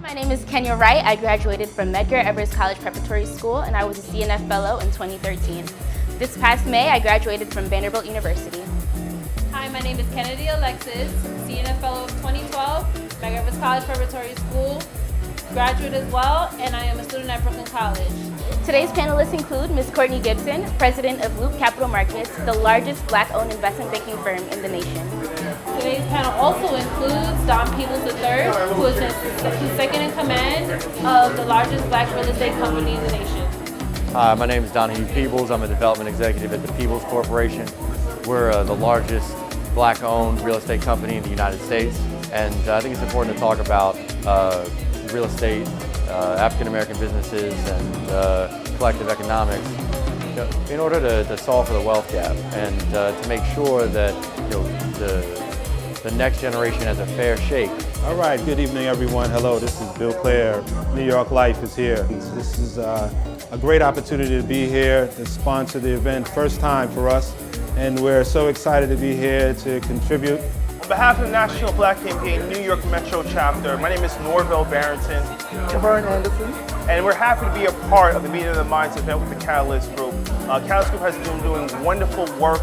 My name is Kenya Wright. I graduated from Medgar Evers College Preparatory School and I was a CNF Fellow in 2013. This past May, I graduated from Vanderbilt University. Hi, my name is Kennedy Alexis, CNF Fellow of 2012, Medgar Evers College Preparatory School, graduate as well, and I am a student at Brooklyn College. Today's panelists include Ms. Kourtney Gibson, President of Loop Capital Markets, the largest Black-owned investment banking firm in the nation. Today's panel also includes Donahue Peebles III, who is the second in command of the largest Black real estate company in the nation. Hi, my name is Donahue Peebles. I'm a development executive at the Peebles Corporation. We're the largest Black-owned real estate company in the United States, and I think it's important to talk about real estate, African-American businesses, and collective economics, in order to solve for the wealth gap and to make sure that the next generation has a fair shake. All right, good evening everyone. Hello, this is Bill Clare. New York Life is here. This is a great opportunity to be here to sponsor the event, first time for us, and we're so excited to be here to contribute. On behalf of the National Black Campaign New York Metro Chapter, my name is Norville Barrington. Javern Anderson. And we're happy to be a part of the Meeting of the Minds event with the Catalyst Group. Catalyst Group has been doing wonderful work,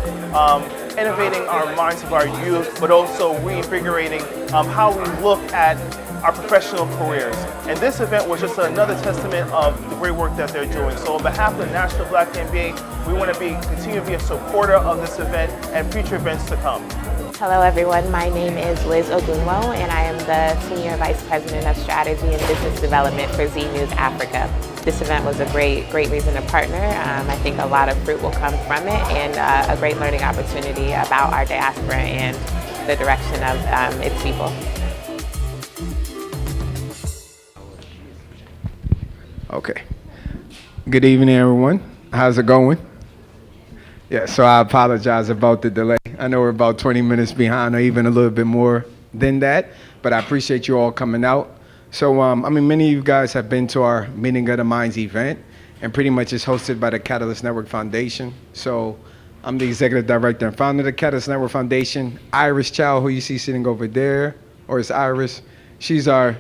innovating our minds of our youth, but also reinvigorating how we look at our professional careers. And this event was just another testament of the great work that they're doing. So on behalf of the National Black Campaign, we want to continue to be a supporter of this event and future events to come. Hello everyone, my name is Liz Ogunwo and I am the Senior Vice President of Strategy and Business Development for Z News Africa. This event was a great reason to partner. I think a lot of fruit will come from it and a great learning opportunity about our diaspora and the direction of its people. Okay. Good evening everyone. How's it going? Yeah, so I apologize about the delay. I know we're about 20 minutes behind or even a little bit more than that, but I appreciate you all coming out. So, many of you guys have been to our Meeting of the Minds event, and pretty much it's hosted by the Catalyst Network Foundation. So I'm the executive director and founder of the Catalyst Network Foundation. Iris Chow, who you see sitting over there, or it's Iris, she's our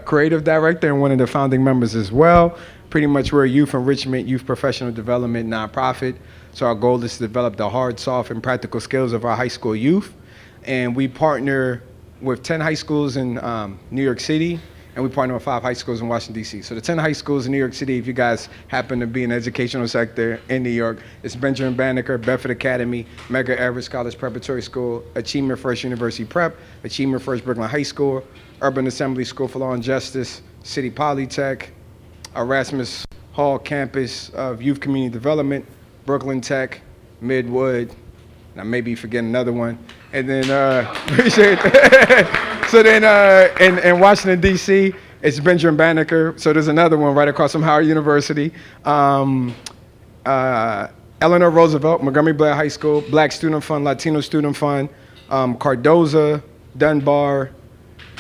creative director and one of the founding members as well. Pretty much we're a youth enrichment, youth professional development nonprofit. So our goal is to develop the hard, soft, and practical skills of our high school youth. And we partner with 10 high schools in New York City, and we partner with 5 high schools in Washington, D.C. So the 10 high schools in New York City, if you guys happen to be in the educational sector in New York, it's Benjamin Banneker, Bedford Academy, Medgar Evers College Preparatory School, Achievement First University Prep, Achievement First Brooklyn High School, Urban Assembly School for Law and Justice, City Polytech, Erasmus Hall Campus of Youth Community Development, Brooklyn Tech, Midwood, and I may be forgetting another one. And then, appreciate that. So then in Washington, D.C., it's Benjamin Banneker. So there's another one right across from Howard University. Eleanor Roosevelt, Montgomery Blair High School, Black Student Fund, Latino Student Fund, Cardoza, Dunbar,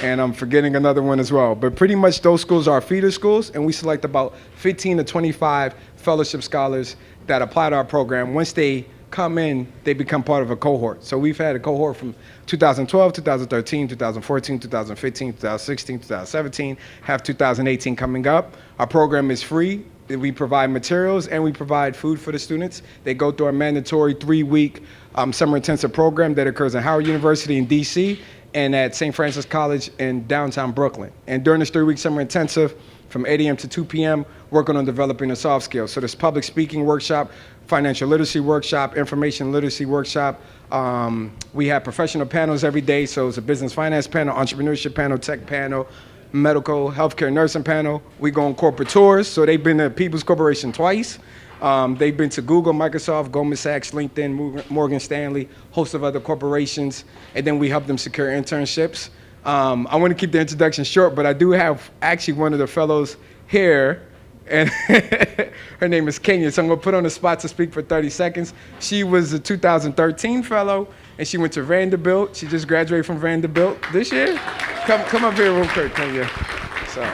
and I'm forgetting another one as well. But pretty much those schools are feeder schools, and we select about 15 to 25 fellowship scholars that apply to our program. Once they come in, they become part of a cohort. So we've had a cohort from 2012, 2013, 2014, 2015, 2016, 2017, have 2018 coming up. Our program is free. We provide materials and we provide food for the students. They go through a mandatory 3-week summer intensive program that occurs at Howard University in DC and at St. Francis College in downtown Brooklyn. And during this 3-week summer intensive, from 8 a.m. to 2 p.m., working on developing the soft skills. So there's public speaking workshop, financial literacy workshop, information literacy workshop. We have professional panels every day. So it's a business finance panel, entrepreneurship panel, tech panel, medical, healthcare nursing panel. We go on corporate tours. So they've been to Peebles Corporation twice. They've been to Google, Microsoft, Goldman Sachs, LinkedIn, Morgan Stanley, host of other corporations. And then we help them secure internships. I want to keep the introduction short, but I do have actually one of the fellows here, and her name is Kenya, so I'm going to put on the spot to speak for 30 seconds. She was a 2013 fellow, and she went to Vanderbilt. She just graduated from Vanderbilt this year. Come up here real quick, Kenya. So.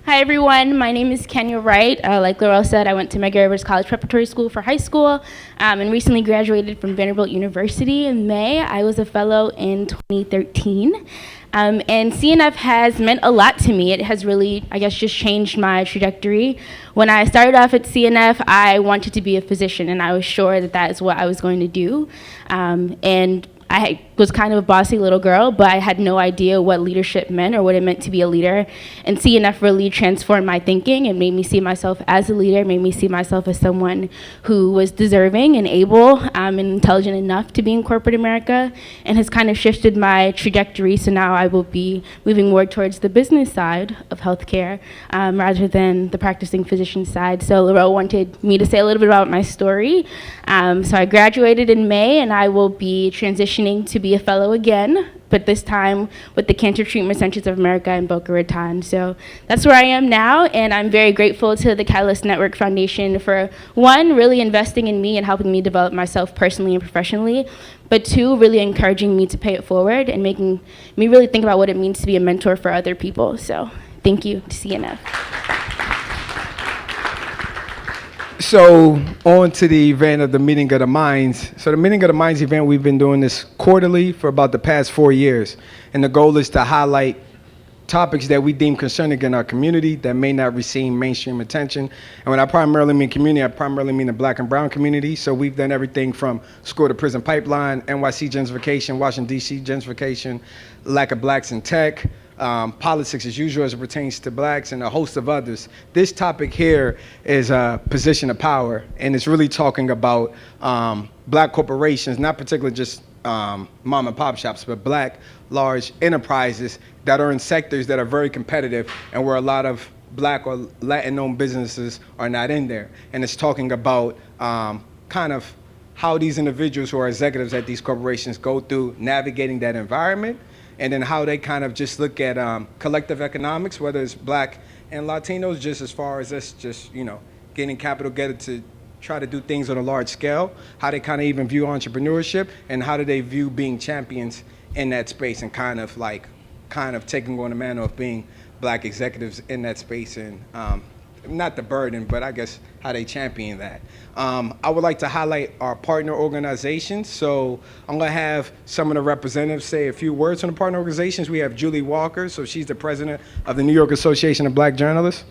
Hi everyone, my name is Kenya Wright. Like Laurel said, I went to Medgar Evers College Preparatory School for high school and recently graduated from Vanderbilt University in May. I was a fellow in 2013. And CNF has meant a lot to me. It has really, I guess, just changed my trajectory. When I started off at CNF, I wanted to be a physician, and I was sure that that is what I was going to do. And I was kind of a bossy little girl, but I had no idea what leadership meant or what it meant to be a leader. And CNF really transformed my thinking and made me see myself as a leader, made me see myself as someone who was deserving and able and intelligent enough to be in corporate America, and has kind of shifted my trajectory. So now I will be moving more towards the business side of healthcare rather than the practicing physician side. So Laurel wanted me to say a little bit about my story. So I graduated in May, and I will be transitioning to be a fellow again, but this time with the Cancer Treatment Centers of America in Boca Raton. So that's where I am now, and I'm very grateful to the Catalyst Network Foundation for, one, really investing in me and helping me develop myself personally and professionally, but two, really encouraging me to pay it forward and making me really think about what it means to be a mentor for other people. So thank you to CNF. So on to the event of the Meeting of the Minds. So the Meeting of the Minds event, we've been doing this quarterly for about the past 4 years. And the goal is to highlight topics that we deem concerning in our community that may not receive mainstream attention. And when I primarily mean community, I primarily mean the Black and brown community. So we've done everything from school to prison pipeline, NYC gentrification, Washington, D.C. gentrification, lack of blacks in tech, politics as usual as it pertains to blacks, and a host of others. This topic here is a position of power, and it's really talking about black corporations, not particularly just mom and pop shops, but black large enterprises that are in sectors that are very competitive and where a lot of black or Latin-owned businesses are not in there. And it's talking about kind of how these individuals who are executives at these corporations go through navigating that environment, and then how they kind of just look at collective economics, whether it's black and Latinos, just as far as us just, getting capital together to try to do things on a large scale, how they kind of even view entrepreneurship, and how do they view being champions in that space, and kind of taking on the manner of being black executives in that space, and not the burden, but I guess how they champion that. I would like to highlight our partner organizations. So I'm gonna have some of the representatives say a few words on the partner organizations. We have Julie Walker, so she's the president of the New York Association of Black Journalists.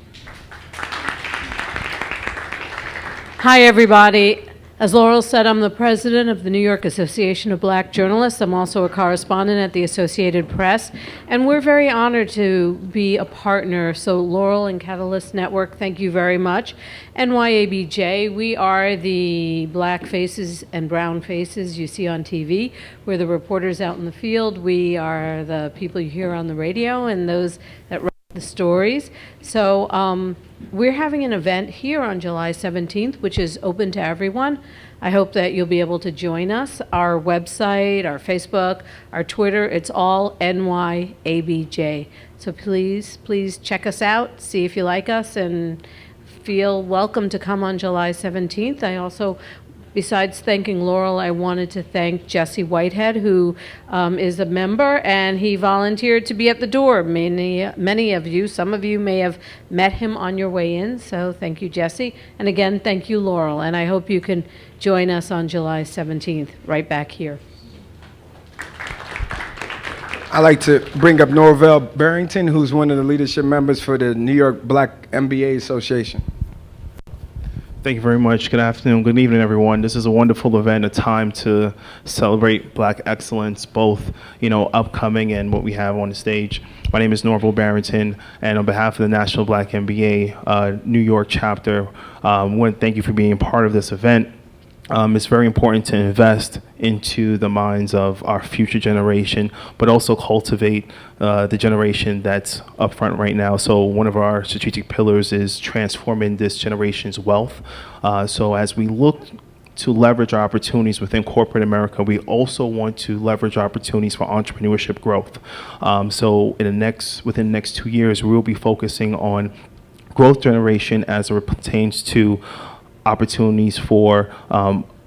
Hi, everybody. As Laurel said, I'm the president of the New York Association of Black Journalists. I'm also a correspondent at the Associated Press, and we're very honored to be a partner. So Laurel and Catalyst Network, thank you very much. NYABJ, we are the black faces and brown faces you see on TV. We're the reporters out in the field. We are the people you hear on the radio and those that write the stories. So we're having an event here on July 17th, which is open to everyone. I hope that you'll be able to join us. Our website, our Facebook, our Twitter, it's all NYABJ. So please check us out, see if you like us, and feel welcome to come on July 17th. I also, besides thanking Laurel, I wanted to thank Jesse Whitehead, who is a member, and he volunteered to be at the door. Many of you, some of you may have met him on your way in, so thank you, Jesse. And again, thank you, Laurel, and I hope you can join us on July 17th, right back here. I'd like to bring up Norvell Barrington, who's one of the leadership members for the New York Black MBA Association. Thank you very much. Good afternoon. Good evening, everyone. This is a wonderful event, a time to celebrate Black excellence, both, upcoming and what we have on the stage. My name is Norvell Barrington, and on behalf of the National Black MBA New York chapter, I want to thank you for being part of this event. It's very important to invest into the minds of our future generation, but also cultivate the generation that's up front right now. So one of our strategic pillars is transforming this generation's wealth. So as we look to leverage our opportunities within corporate America, we also want to leverage opportunities for entrepreneurship growth. So within the next 2 years, we will be focusing on growth generation as it pertains to opportunities for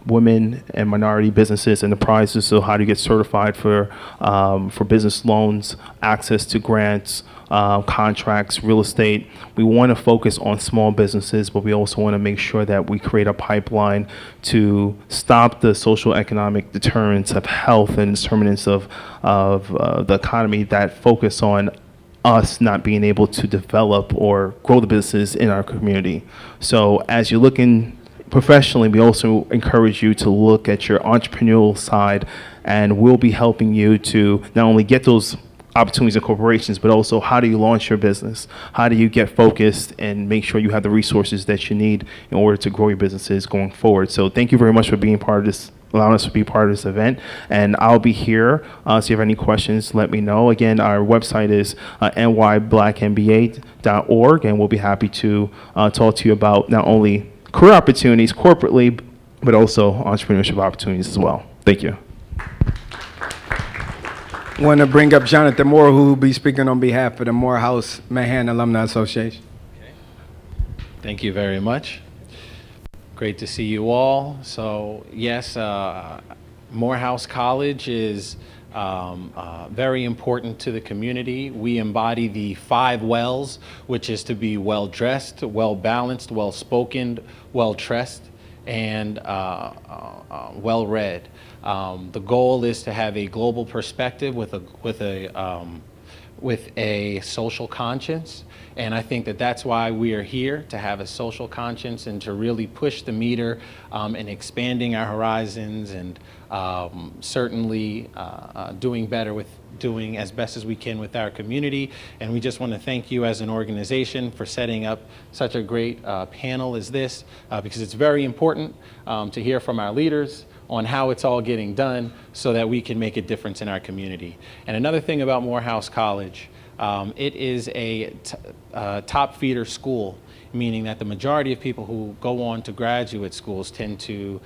women and minority businesses enterprises. So how do you get certified for business loans, access to grants, contracts, real estate. We want to focus on small businesses, but we also want to make sure that we create a pipeline to stop the social economic deterrents of health and determinants of the economy that focus on us not being able to develop or grow the businesses in our community. So as you're looking professionally, we also encourage you to look at your entrepreneurial side, and we'll be helping you to not only get those opportunities in corporations, but also how do you launch your business? How do you get focused and make sure you have the resources that you need in order to grow your businesses going forward? So thank you very much for being part of this, allowing us to be part of this event. And I'll be here. So if you have any questions, let me know. Again, our website is nyblackmba.org, and we'll be happy to talk to you about not only career opportunities corporately, but also entrepreneurship opportunities as well. Thank you. Want to bring up Jonathan Moore, who will be speaking on behalf of the Morehouse Manhattan Alumni Association. Okay. Thank you very much. Great to see you all. So yes, Morehouse College is very important to the community. We embody the 5 wells, which is to be well-dressed, well-balanced, well-spoken, well-dressed, and well-read. The goal is to have a global perspective with a social conscience, and I think that that's why we are here, to have a social conscience and to really push the meter in expanding our horizons, and certainly doing better with doing as best as we can with our community. And we just want to thank you as an organization for setting up such a great panel as this, because it's very important to hear from our leaders on how it's all getting done so that we can make a difference in our community. And another thing about Morehouse College, it is a top feeder school, meaning that the majority of people who go on to graduate schools tend to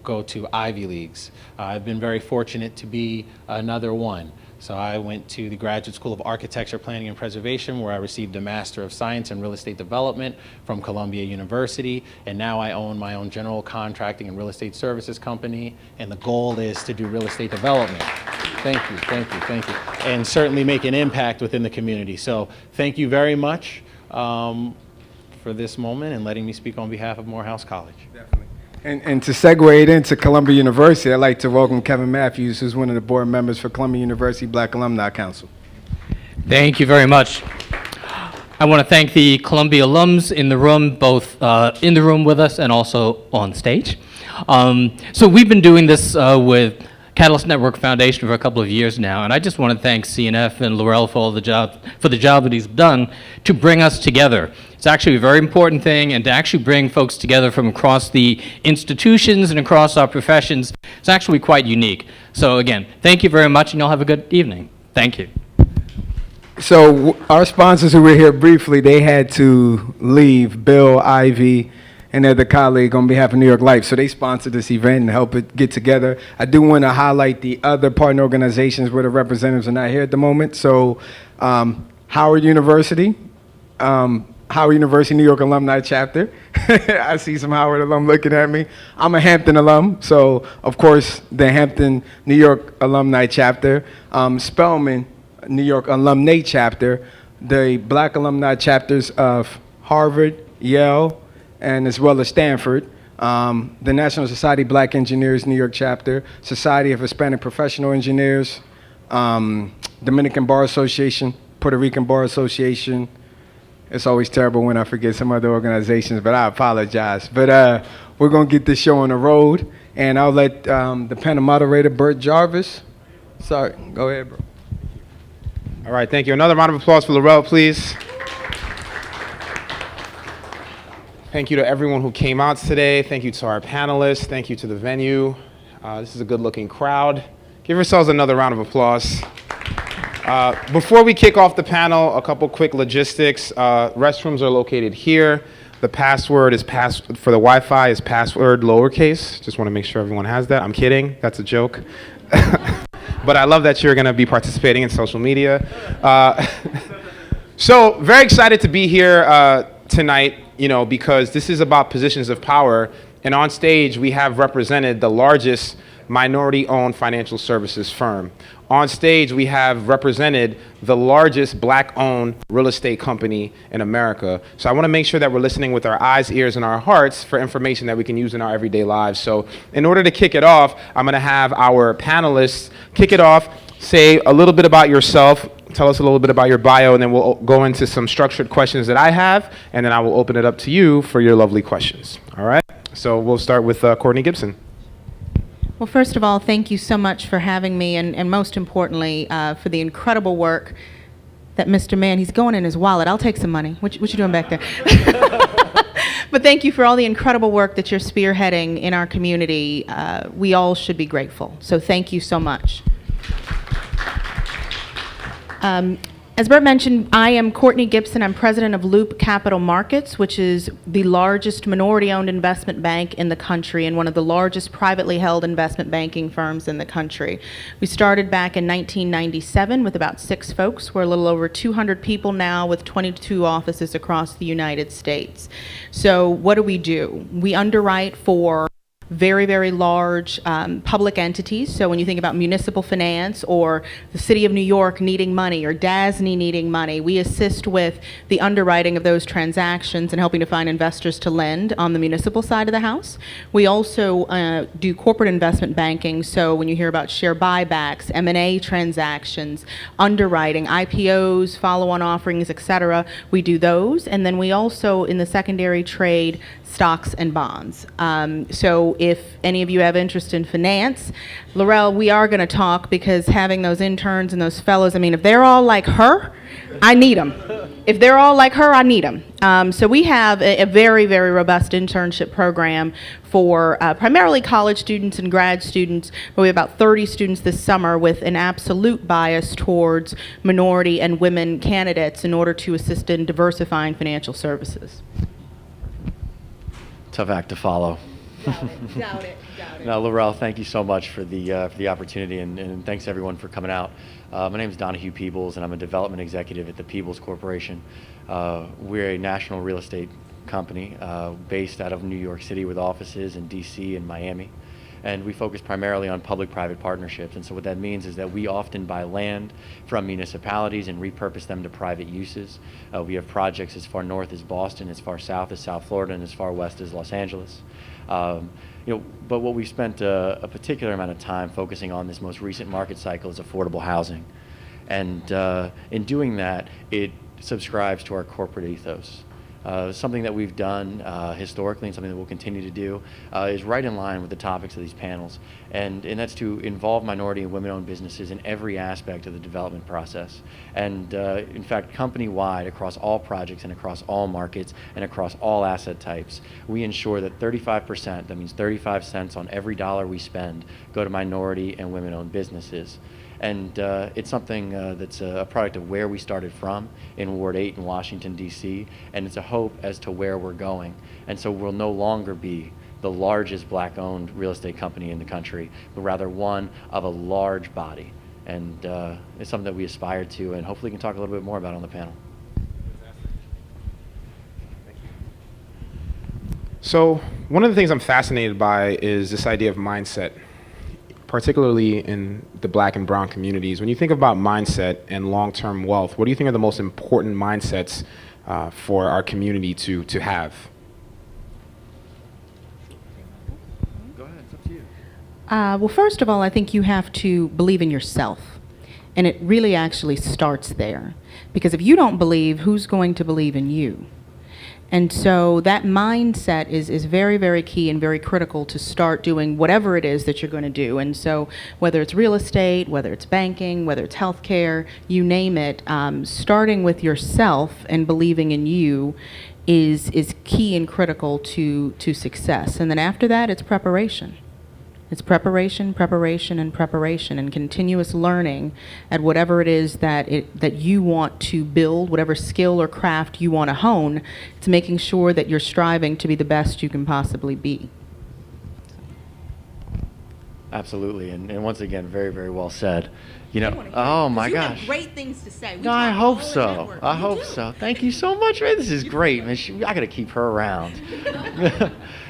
go to Ivy Leagues. I've been very fortunate to be another one. So I went to the Graduate School of Architecture, Planning, and Preservation, where I received a Master of Science in Real Estate Development from Columbia University. And now I own my own general contracting and real estate services company. And the goal is to do real estate development. Thank you, thank you, thank you. And certainly make an impact within the community. So thank you very much for this moment and letting me speak on behalf of Morehouse College. Definitely. And to segue it into Columbia University, I'd like to welcome Kevin Matthews, who's one of the board members for Columbia University Black Alumni Council. Thank you very much. I want to thank the Columbia alums in the room, both in the room with us and also on stage. So we've been doing this with Catalyst Network Foundation for a couple of years now, and I just want to thank CNF and Laurel for the job that he's done to bring us together. It's actually a very important thing, and to actually bring folks together from across the institutions and across our professions, it's actually quite unique. So again, thank you very much, and y'all have a good evening. Thank you. So our sponsors who were here briefly, they had to leave, Bill, Ivy, and their other colleague on behalf of New York Life. So they sponsored this event and help it get together. I do want to highlight the other partner organizations where the representatives are not here at the moment. So Howard University, Howard University New York Alumni Chapter. I see some Howard alum looking at me. I'm a Hampton alum, so of course the Hampton New York Alumni Chapter, Spelman New York Alumni Chapter, the Black Alumni Chapters of Harvard, Yale, and as well as Stanford, the National Society of Black Engineers New York Chapter, Society of Hispanic Professional Engineers, Dominican Bar Association, Puerto Rican Bar Association. It's always terrible when I forget some other organizations, but I apologize. But we're going to get this show on the road, and I'll let the panel moderator, Bert Jarvis. Sorry, go ahead, bro. All right, thank you. Another round of applause for Laurel, please. Thank you to everyone who came out today. Thank you to our panelists. Thank you to the venue. This is a good-looking crowd. Give yourselves another round of applause. Before we kick off the panel, a couple quick logistics. Restrooms are located here. The password is for the Wi-Fi is password lowercase. Just want to make sure everyone has that. I'm kidding. That's a joke. But I love that you're going to be participating in social media. So very excited to be here tonight, because this is about positions of power, And on stage, we have represented the largest minority-owned financial services firm. On stage, we have represented the largest black-owned real estate company in America. So I want to make sure that we're listening with our eyes, ears, and our hearts for information that we can use in our everyday lives. So in order to kick it off, I'm going to have our panelists kick it off, say a little bit about yourself, tell us a little bit about your bio, and then we'll go into some structured questions that I have, and then I will open it up to you for your lovely questions. All right? So we'll start with Kourtney Gibson. Well, first of all, thank you so much for having me, and most importantly, for the incredible work that Mr. Mann, he's going in his wallet. I'll take some money. What you doing back there? But thank you for all the incredible work that you're spearheading in our community. We all should be grateful. So thank you so much. As Bert mentioned, I am Kourtney Gibson. I'm president of Loop Capital Markets, which is the largest minority-owned investment bank in the country and one of the largest privately held investment banking firms in the country. We started back in 1997 with about 6 folks. We're a little over 200 people now with 22 offices across the United States. So what do? We underwrite for very, very large public entities. So when you think about municipal finance or the City of New York needing money or DASNY needing money, we assist with the underwriting of those transactions and helping to find investors to lend on the municipal side of the house. We also do corporate investment banking. So when you hear about share buybacks, M&A transactions, underwriting, IPOs, follow-on offerings, et cetera, we do those. And then we also, in the secondary trade, stocks and bonds. So if any of you have interest in finance, Laurel, we are going to talk, because having those interns and those fellows, I mean, if they're all like her, I need them. If they're all like her, I need them. So we have a very, very robust internship program for primarily college students and grad students, but we have about 30 students this summer with an absolute bias towards minority and women candidates in order to assist in diversifying financial services. Tough act to follow. Doubt it. No, Laurel, thank you so much for the opportunity, and thanks everyone for coming out. My name is Donahue Peebles, and I'm a development executive at the Peebles Corporation. We're a national real estate company based out of New York City with offices in DC and Miami. And we focus primarily on public-private partnerships. And so what that means is that we often buy land from municipalities and repurpose them to private uses. We have projects as far north as Boston, as far south as South Florida, and as far west as Los Angeles. But what we spent a particular amount of time focusing on this most recent market cycle is affordable housing. And in doing that, it subscribes to our corporate ethos. Something that we've done historically and something that we'll continue to do is right in line with the topics of these panels, and that's to involve minority and women-owned businesses in every aspect of the development process. And in fact, company-wide, across all projects and across all markets and across all asset types, we ensure that 35%, that means 35 cents on every dollar we spend, go to minority and women-owned businesses. And it's something that's a product of where we started from in Ward 8 in Washington, D.C., and it's a hope as to where we're going. And so we'll no longer be the largest black-owned real estate company in the country, but rather one of a large body. And it's something that we aspire to, and hopefully we can talk a little bit more about on the panel. So one of the things I'm fascinated by is this idea of mindset, particularly in the black and brown communities. When you think about mindset and long-term wealth, what do you think are the most important mindsets for our community to have? Go ahead, it's up to you. Well, first of all, I think you have to believe in yourself. And it really actually starts there. Because if you don't believe, who's going to believe in you? And so that mindset is very, very key and very critical to start doing whatever it is that you're going to do. And so whether it's real estate, whether it's banking, whether it's healthcare, you name it, starting with yourself and believing in you is key and critical to success. And then after that, it's preparation. It's preparation, preparation, and preparation, and continuous learning at whatever it is that you want to build, whatever skill or craft you want to hone. It's making sure that you're striving to be the best you can possibly be. Absolutely, and once again, very, very well said. You know, oh my You gosh. have great things to say. We No, I talk hope all the so. network. I You hope do. so. Thank you so much, man. This is great, man. I got to keep her around.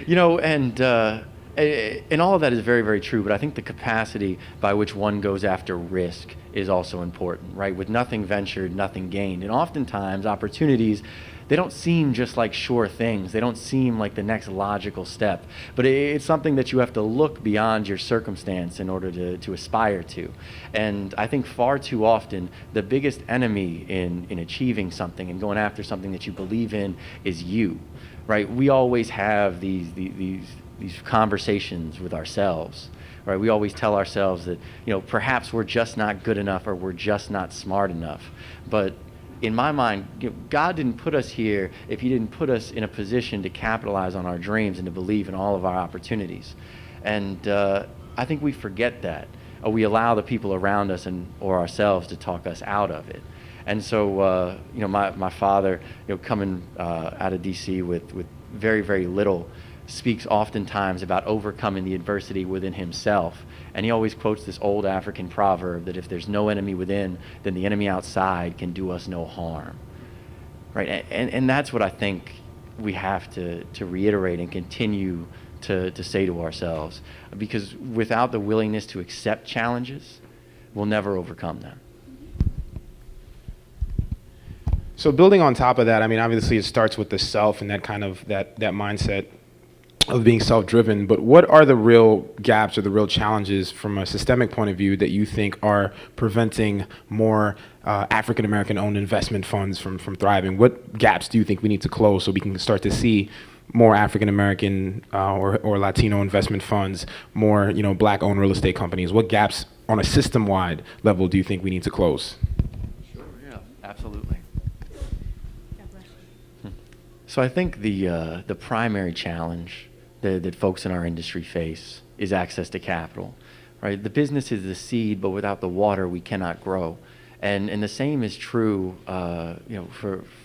You know, and all of that is very, very true. But I think the capacity by which one goes after risk is also important, right? With nothing ventured, nothing gained. And oftentimes, opportunities, they don't seem just like sure things. They don't seem like the next logical step. But it's something that you have to look beyond your circumstance in order to aspire to. And I think far too often, the biggest enemy in achieving something and going after something that you believe in is you, right? We always have these conversations with ourselves. Right? We always tell ourselves that, you know, perhaps we're just not good enough or we're just not smart enough. But in my mind, you know, God didn't put us here if He didn't put us in a position to capitalize on our dreams and to believe in all of our opportunities. And I think we forget that. Or we allow the people around us or ourselves to talk us out of it. And so, you know, my father, you know, coming out of D.C. with very, very little, speaks oftentimes about overcoming the adversity within himself. And he always quotes this old African proverb that if there's no enemy within, then the enemy outside can do us no harm. Right? And that's what I think we have to reiterate and continue to say to ourselves. Because without the willingness to accept challenges, we'll never overcome them. So building on top of that, I mean, obviously it starts with the self and that kind of that mindset of being self-driven, but what are the real gaps or the real challenges from a systemic point of view that you think are preventing more African-American owned investment funds from thriving? What gaps do you think we need to close so we can start to see more African-American or Latino investment funds, more, you know, Black-owned real estate companies? What gaps on a system-wide level do you think we need to close? Sure, yeah, absolutely. So I think the primary challenge that folks in our industry face is access to capital, right? The business is the seed, but without the water, we cannot grow. And the same is true, you know,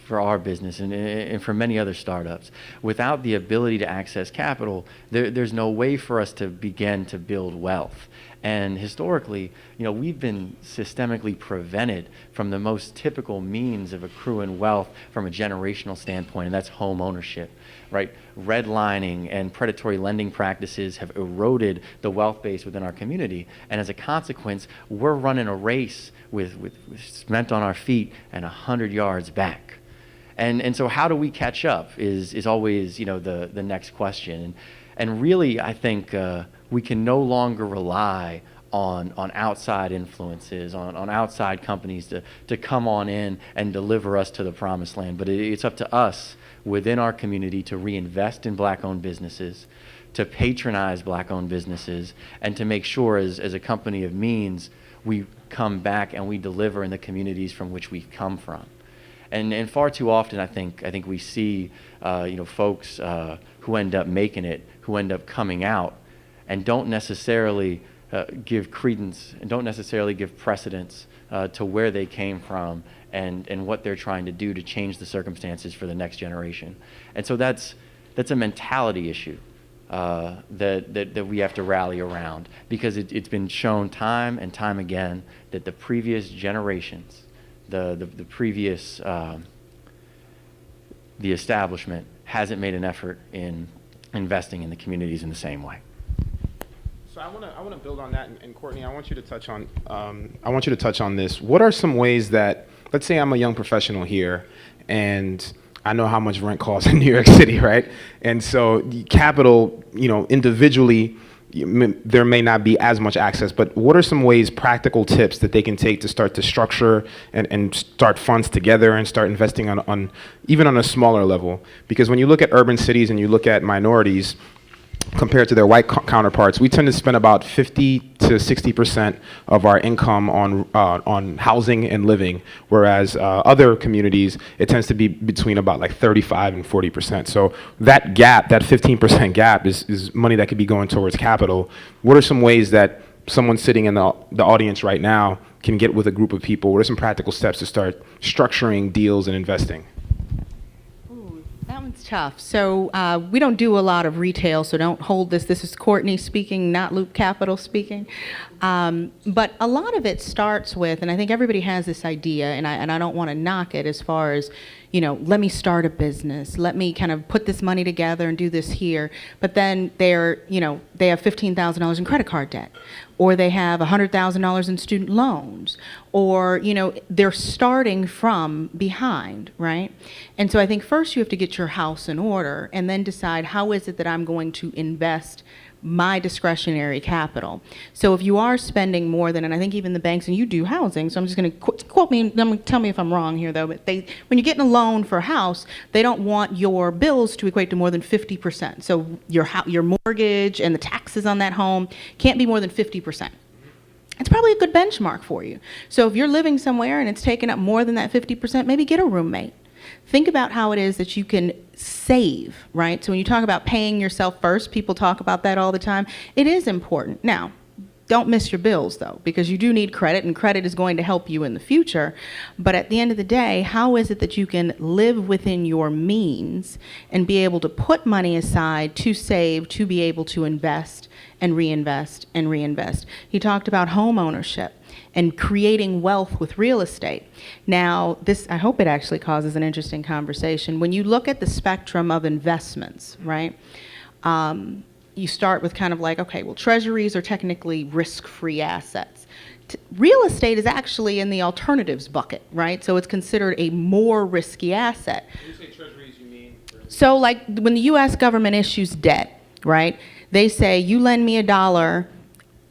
for our business and for many other startups. Without the ability to access capital, there's no way for us to begin to build wealth. And historically, you know, we've been systemically prevented from the most typical means of accruing wealth from a generational standpoint, and that's home ownership, right? Redlining and predatory lending practices have eroded the wealth base within our community, and as a consequence, we're running a race with cement on our feet and 100 yards back. And so how do we catch up is always, you know, the next question. And really, I think we can no longer rely on outside influences, on outside companies to come on in and deliver us to the promised land. But it's up to us within our community to reinvest in Black-owned businesses, to patronize Black-owned businesses, and to make sure as a company of means, we come back and we deliver in the communities from which we've come from. And far too often, I think we see, you know, folks who end up making it, who end up coming out, and don't necessarily give credence and don't necessarily give precedence to where they came from and what they're trying to do to change the circumstances for the next generation. And so that's a mentality issue that we have to rally around, because it's been shown time and time again that the previous generations, the previous the establishment hasn't made an effort in investing in the communities in the same way. So I want to build on that, and Kourtney, I want you to touch on this. What are some ways that, let's say I'm a young professional here, and I know how much rent costs in New York City, right? And so capital, you know, individually, there may not be as much access, but what are some ways, practical tips that they can take to start to structure and start funds together and start investing on even on a smaller level? Because when you look at urban cities and you look at minorities compared to their white counterparts, we tend to spend about 50 to 60% of our income on housing and living, whereas other communities, it tends to be between about like 35 and 40%. So that gap, that 15% gap is money that could be going towards capital. What are some ways that someone sitting in the audience right now can get with a group of people? What are some practical steps to start structuring deals and investing? Ooh, that one's It's tough. So we don't do a lot of retail, so don't hold this. This is Kourtney speaking, not Loop Capital speaking. But a lot of it starts with, and I think everybody has this idea, and I don't want to knock it as far as, you know, let me start a business, let me kind of put this money together and do this here. But then they have $15,000 in credit card debt, or they have $100,000 in student loans, or, you know, they're starting from behind, right? And so I think first you have to get your house in order and then decide, how is it that I'm going to invest my discretionary capital? So if you are spending more than, and I think even the banks, and you do housing, so I'm just going to quote me, tell me if I'm wrong here though, but when you're getting a loan for a house, they don't want your bills to equate to more than 50%. So your mortgage and the taxes on that home can't be more than 50%. It's probably a good benchmark for you. So if you're living somewhere and it's taking up more than that 50%, maybe get a roommate. Think about how it is that you can save, right? So when you talk about paying yourself first, people talk about that all the time. It is important. Now, don't miss your bills, though, because you do need credit, and credit is going to help you in the future. But at the end of the day, how is it that you can live within your means and be able to put money aside to save, to be able to invest and reinvest and reinvest? He talked about home ownership and creating wealth with real estate. Now, this, I hope it actually causes an interesting conversation. When you look at the spectrum of investments, right, you start with kind of like, okay, well, treasuries are technically risk-free assets. Real estate is actually in the alternatives bucket, right? So it's considered a more risky asset. When you say treasuries, you mean? So like when the U.S. government issues debt, right, they say, you lend me $1,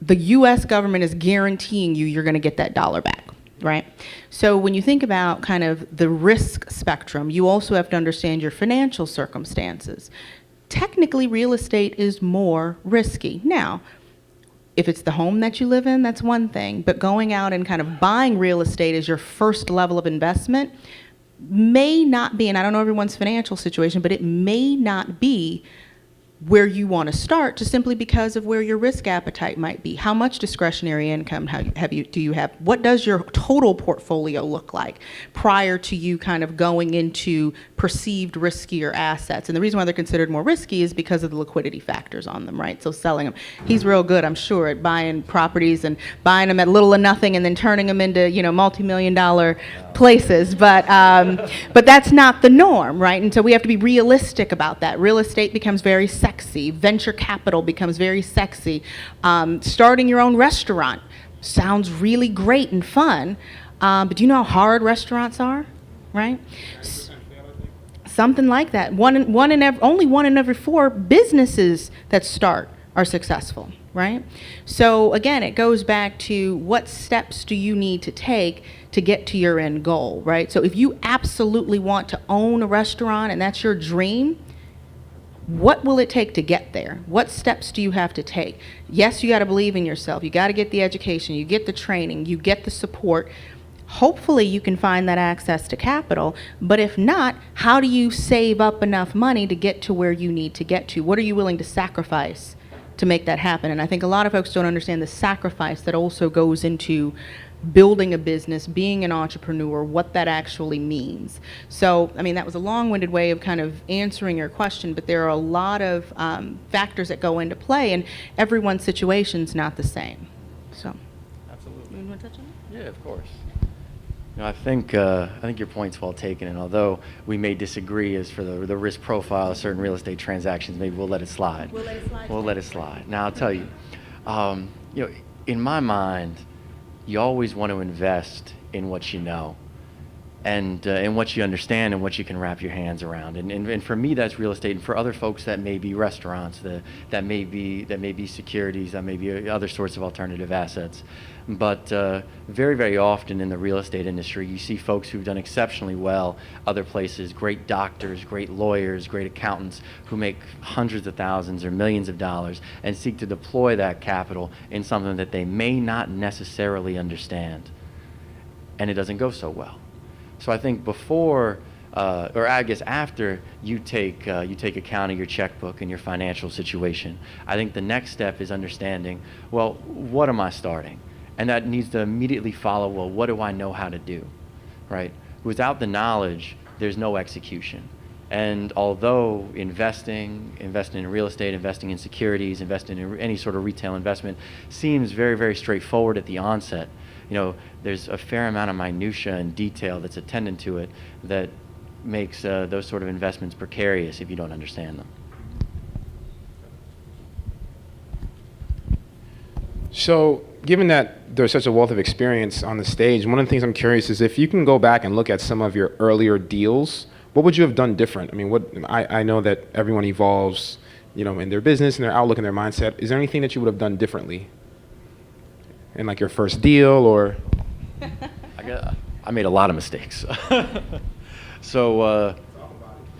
the U.S. government is guaranteeing you're going to get that $1 back, right? So when you think about kind of the risk spectrum, you also have to understand your financial circumstances. Technically, real estate is more risky. Now, if it's the home that you live in, that's one thing, but going out and kind of buying real estate as your first level of investment may not be, and I don't know everyone's financial situation, but it may not be where you want to start, just simply because of where your risk appetite might be. How much discretionary income do you have? What does your total portfolio look like prior to you kind of going into perceived riskier assets? And the reason why they're considered more risky is because of the liquidity factors on them, right? So selling them. He's real good, I'm sure, at buying properties and buying them at little or nothing and then turning them into, you know, multi-million-dollar places. But that's not the norm, right? And so we have to be realistic about that. Real estate becomes very sexy. Venture capital becomes very sexy. Starting your own restaurant sounds really great and fun, but do you know how hard restaurants are, right? Something like that. Only one in every 4 businesses that start are successful, right? So again, it goes back to what steps do you need to take to get to your end goal, right? So if you absolutely want to own a restaurant and that's your dream, what will it take to get there? What steps do you have to take? Yes, you got to believe in yourself. You got to get the education, you get the training, you get the support. Hopefully you can find that access to capital, but if not, how do you save up enough money to get to where you need to get to? What are you willing to sacrifice to make that happen? And I think a lot of folks don't understand the sacrifice that also goes into building a business, being an entrepreneur, what that actually means. So, I mean, that was a long-winded way of kind of answering your question, but there are a lot of factors that go into play, and everyone's situation's not the same. So, Absolutely. you want to touch on that? Yeah, of course. You know, I think your point's well taken, and although we may disagree as for the risk profile of certain real estate transactions, maybe we'll let it slide. We'll let it slide. We'll let it slide. Now, I'll tell you, you know, in my mind, you always want to invest in what you know and in what you understand and what you can wrap your hands around. And for me, that's real estate. And for other folks, that may be restaurants, that may be securities, that may be other sorts of alternative assets. But very, very often in the real estate industry, you see folks who've done exceptionally well other places, great doctors, great lawyers, great accountants who make hundreds of thousands or millions of dollars and seek to deploy that capital in something that they may not necessarily understand. And it doesn't go so well. So I think before, or I guess after you take account of your checkbook and your financial situation, I think the next step is understanding, well, what am I starting? And that needs to immediately follow, well, what do I know how to do, right? Without the knowledge, there's no execution. And although investing in real estate, investing in securities, investing in any sort of retail investment seems very, very straightforward at the onset, there's a fair amount of minutia and detail that's attendant to it that makes those sort of investments precarious if you don't understand them. So, given that there's such a wealth of experience on the stage, one of the things I'm curious is if you can go back and look at some of your earlier deals, what would you have done different? I mean, I know that everyone evolves, in their business and their outlook and their mindset. Is there anything that you would have done differently in like your first deal or? I made a lot of mistakes. So,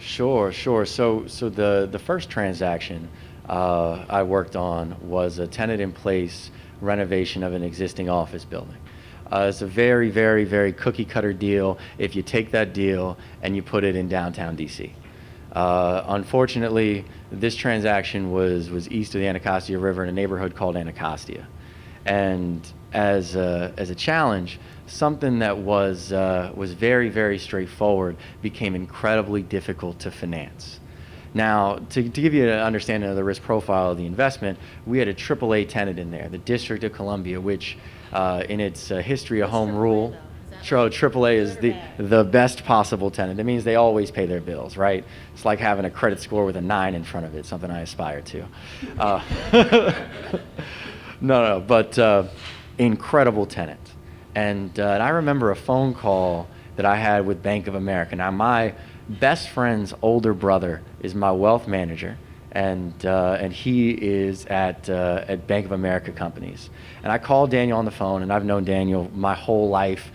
sure. So the first transaction I worked on was a tenant-in-place renovation of an existing office building. It's a very, very, very cookie-cutter deal if you take that deal and you put it in downtown DC. Unfortunately, this transaction was east of the Anacostia River in a neighborhood called Anacostia. And as a challenge, something that was very, very straightforward became incredibly difficult to finance. Now, to give you an understanding of the risk profile of the investment, we had a AAA tenant in there, the District of Columbia, which in its history of home rule, AAA is the best possible tenant. It means they always pay their bills, right? It's like having a credit score with a 9 in front of it, something I aspire to. But incredible tenant. And I remember a phone call that I had with Bank of America. Now, my best friend's older brother is my wealth manager, and he is at Bank of America companies. And I called Daniel on the phone, and I've known Daniel my whole life.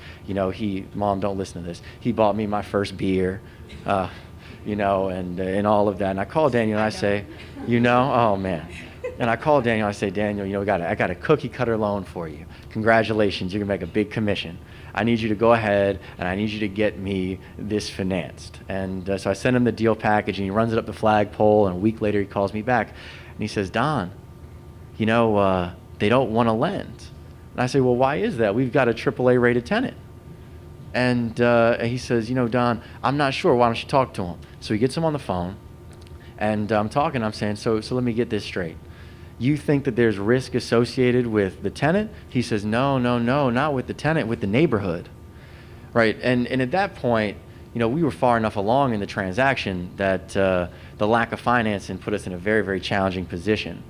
Mom, don't listen to this. He bought me my first beer, and all of that. And I called Daniel and I say, oh man. And I called Daniel, I say, Daniel, I got a cookie cutter loan for you. Congratulations, you're gonna make a big commission. I need you to go ahead and I need you to get me this financed. And so I sent him the deal package and he runs it up the flagpole, and a week later he calls me back and he says, Don, they don't want to lend. And I say, well, why is that? We've got a AAA rated tenant. And he says, Don, I'm not sure. Why don't you talk to him? So he gets him on the phone, and I'm talking. I'm saying, so let me get this straight. You think that there's risk associated with the tenant? He says, no, not with the tenant, with the neighborhood. Right, and at that point, we were far enough along in the transaction that the lack of financing put us in a very, very challenging position.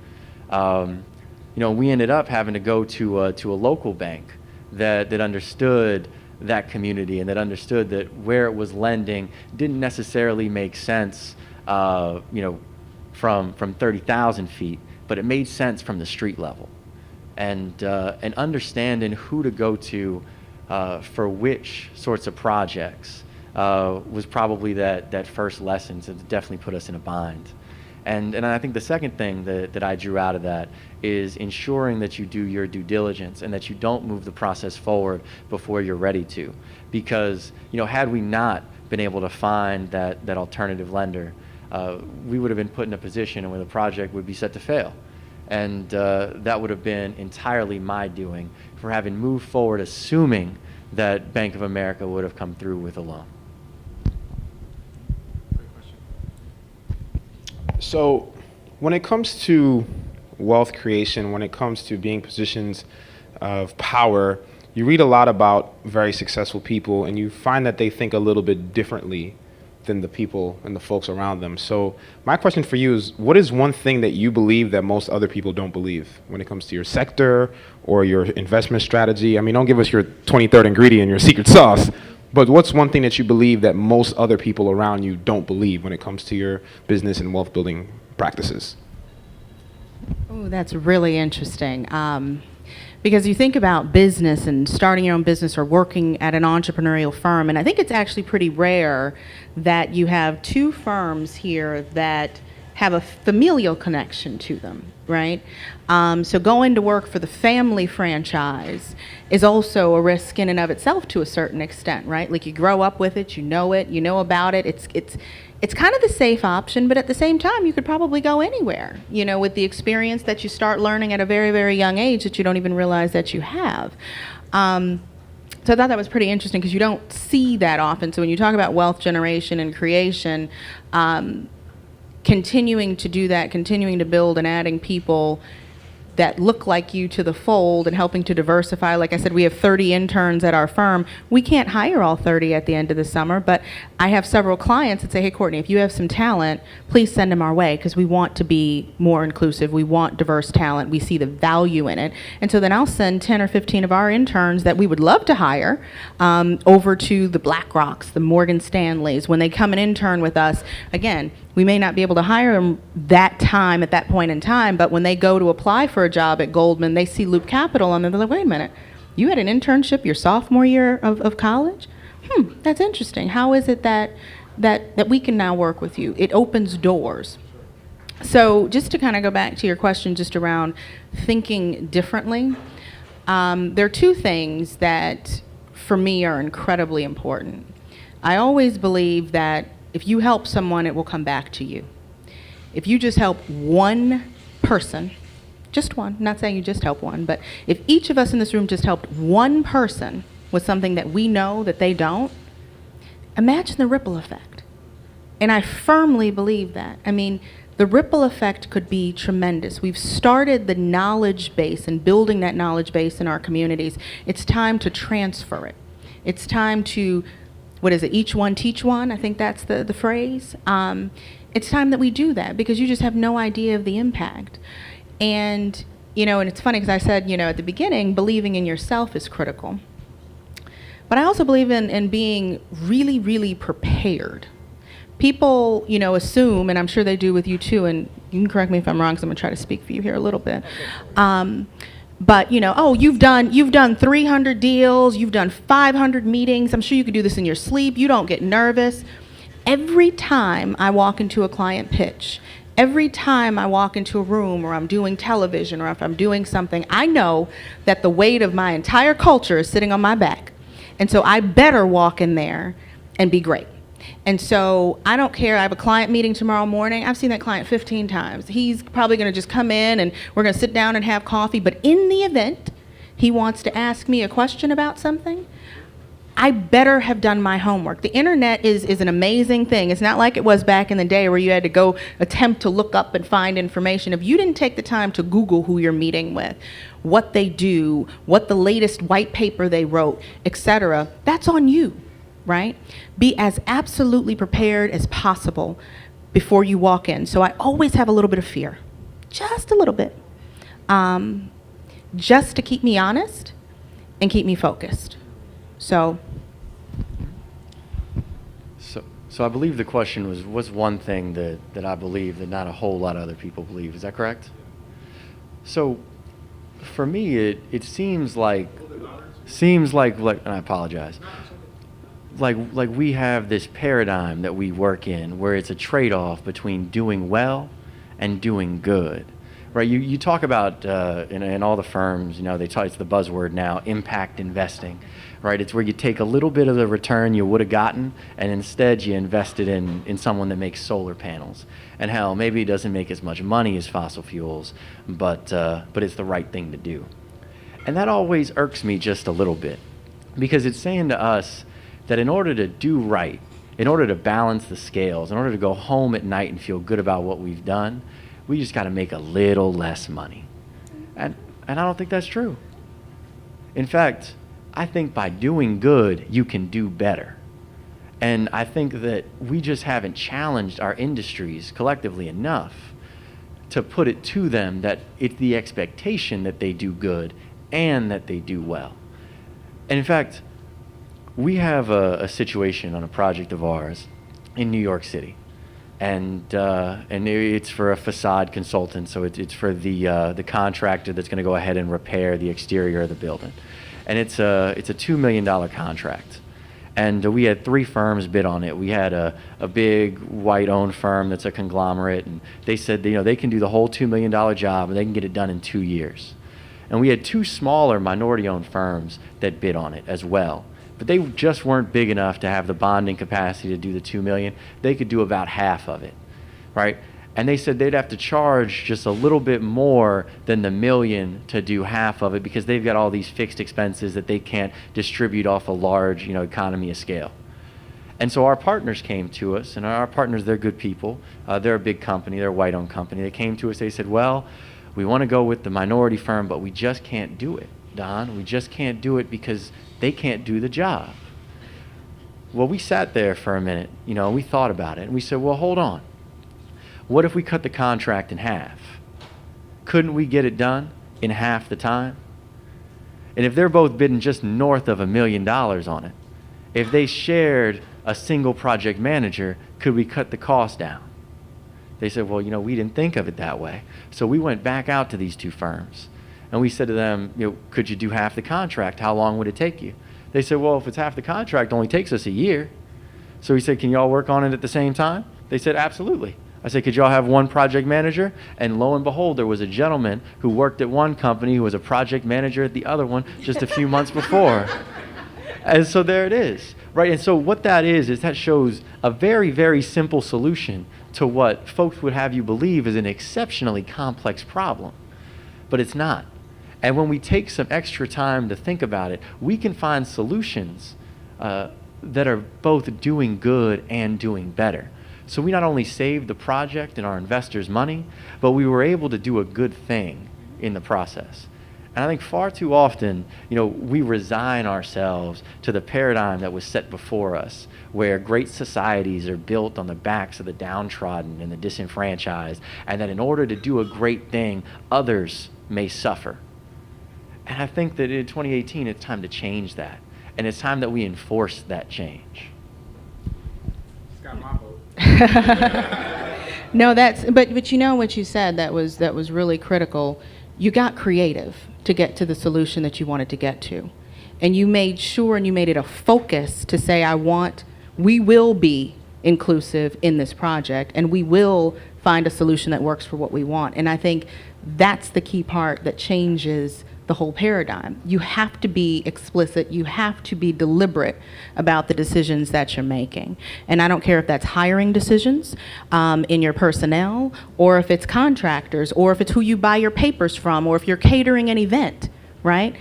We ended up having to go to a local bank that understood that community and that understood that where it was lending didn't necessarily make sense, from 30,000 feet, but it made sense from the street level. And understanding who to go to for which sorts of projects was probably that first lesson to definitely put us in a bind. And I think the second thing that I drew out of that is ensuring that you do your due diligence and that you don't move the process forward before you're ready to. Because, had we not been able to find that alternative lender, we would have been put in a position where the project would be set to fail. And that would have been entirely my doing for having moved forward assuming that Bank of America would have come through with a loan. So when it comes to wealth creation, when it comes to being positions of power, you read a lot about very successful people and you find that they think a little bit differently than the people and the folks around them. So my question for you is, what is one thing that you believe that most other people don't believe when it comes to your sector or your investment strategy? I mean, don't give us your 23rd ingredient, your secret sauce, but what's one thing that you believe that most other people around you don't believe when it comes to your business and wealth building practices? Oh, that's really interesting. Because you think about business and starting your own business or working at an entrepreneurial firm, and I think it's actually pretty rare that you have two firms here that have a familial connection to them, right? So going to work for the family franchise is also a risk in and of itself to a certain extent, right? Like you grow up with it, you know about it. It's kind of the safe option, but at the same time, you could probably go anywhere, with the experience that you start learning at a very, very young age that you don't even realize that you have. So I thought that was pretty interesting because you don't see that often. So when you talk about wealth generation and creation, continuing to do that, continuing to build and adding people that look like you to the fold and helping to diversify. Like I said, we have 30 interns at our firm. We can't hire all 30 at the end of the summer, but I have several clients that say, hey, Kourtney, if you have some talent, please send them our way because we want to be more inclusive. We want diverse talent. We see the value in it. And so then I'll send 10 or 15 of our interns that we would love to hire over to the BlackRocks, the Morgan Stanleys. When they come and intern with us, again, we may not be able to hire them that time at that point in time, but when they go to apply for a job at Goldman, they see Loop Capital and they're like, wait a minute, you had an internship your sophomore year of college? That's interesting. How is it that we can now work with you? It opens doors. So just to kind of go back to your question just around thinking differently, there are two things that for me are incredibly important. I always believe that if you help someone, it will come back to you. If you just help one person, just one, not saying you just help one, but if each of us in this room just helped one person with something that we know that they don't, imagine the ripple effect. And I firmly believe that. I mean, the ripple effect could be tremendous. We've started the knowledge base and building that knowledge base in our communities. It's time to transfer it. It's time to, what is it, each one teach one? I think that's the phrase. It's time that we do that because you just have no idea of the impact. And, and it's funny because I said, at the beginning, believing in yourself is critical. But I also believe in being really, really prepared. People, assume, and I'm sure they do with you too, and you can correct me if I'm wrong because I'm going to try to speak for you here a little bit. But, you've done 300 deals, you've done 500 meetings. I'm sure you could do this in your sleep. You don't get nervous. Every time I walk into a client pitch, every time I walk into a room or I'm doing television or if I'm doing something, I know that the weight of my entire culture is sitting on my back. And so I better walk in there and be great. And so I don't care. I have a client meeting tomorrow morning. I've seen that client 15 times. He's probably going to just come in and we're going to sit down and have coffee. But in the event he wants to ask me a question about something, I better have done my homework. The internet is an amazing thing. It's not like it was back in the day where you had to go attempt to look up and find information. If you didn't take the time to Google who you're meeting with, what they do, what the latest white paper they wrote, etc., that's on you. Right? Be as absolutely prepared as possible before you walk in. So I always have a little bit of fear, just a little bit, just to keep me honest and keep me focused. So I believe the question was, what's one thing that I believe that not a whole lot of other people believe? Is that correct? So for me, it seems like, and I apologize. Like we have this paradigm that we work in where it's a trade-off between doing well and doing good, right? You talk about in all the firms, it's the buzzword now, impact investing, right? It's where you take a little bit of the return you would have gotten and instead you invest it in someone that makes solar panels. And hell, maybe it doesn't make as much money as fossil fuels, but it's the right thing to do. And that always irks me just a little bit because it's saying to us that in order to do right, in order to balance the scales, in order to go home at night and feel good about what we've done, we just got to make a little less money. And I don't think that's true. In fact, I think by doing good, you can do better. And I think that we just haven't challenged our industries collectively enough to put it to them that it's the expectation that they do good and that they do well. And in fact, we have a situation on a project of ours in New York City, and it's for a facade consultant, so it's for the contractor that's going to go ahead and repair the exterior of the building, and it's a $2 million contract, and we had 3 firms bid on it. We had a big white-owned firm that's a conglomerate, and they said they can do the whole $2 million job and they can get it done in 2 years, and we had 2 smaller minority-owned firms that bid on it as well. But they just weren't big enough to have the bonding capacity to do the $2 million. They could do about half of it, right? And they said they'd have to charge just a little bit more than the $1 million to do half of it because they've got all these fixed expenses that they can't distribute off a large, economy of scale. And so our partners came to us, and our partners, they're good people. They're a big company, they're a white-owned company. They came to us, they said, well, we want to go with the minority firm, but we just can't do it, Don. We just can't do it because they can't do the job. Well, we sat there for a minute, we thought about it, and we said, well, hold on. What if we cut the contract in half? Couldn't we get it done in half the time? And if they're both bidding just north of $1 million on it, if they shared a single project manager, could we cut the cost down? They said, well, we didn't think of it that way. So we went back out to these two firms, and we said to them, could you do half the contract? How long would it take you? They said, well, if it's half the contract, it only takes us a year. So we said, can y'all work on it at the same time? They said, absolutely. I said, could y'all have one project manager? And lo and behold, there was a gentleman who worked at one company who was a project manager at the other one just a few months before. And so there it is, right? And so what that is that shows a very, very simple solution to what folks would have you believe is an exceptionally complex problem. But it's not. And when we take some extra time to think about it, we can find solutions that are both doing good and doing better. So we not only saved the project and our investors money, but we were able to do a good thing in the process. And I think far too often, we resign ourselves to the paradigm that was set before us, where great societies are built on the backs of the downtrodden and the disenfranchised, and that in order to do a great thing, others may suffer. And I think that in 2018, it's time to change that. And it's time that we enforce that change. It's got my vote. No, but what you said that was really critical. You got creative to get to the solution that you wanted to get to, and you made sure and you made it a focus to say, we will be inclusive in this project, and we will find a solution that works for what we want. And I think that's the key part that changes the whole paradigm. You have to be explicit, you have to be deliberate about the decisions that you're making. And I don't care if that's hiring decisions in your personnel, or if it's contractors, or if it's who you buy your papers from, or if you're catering an event, right?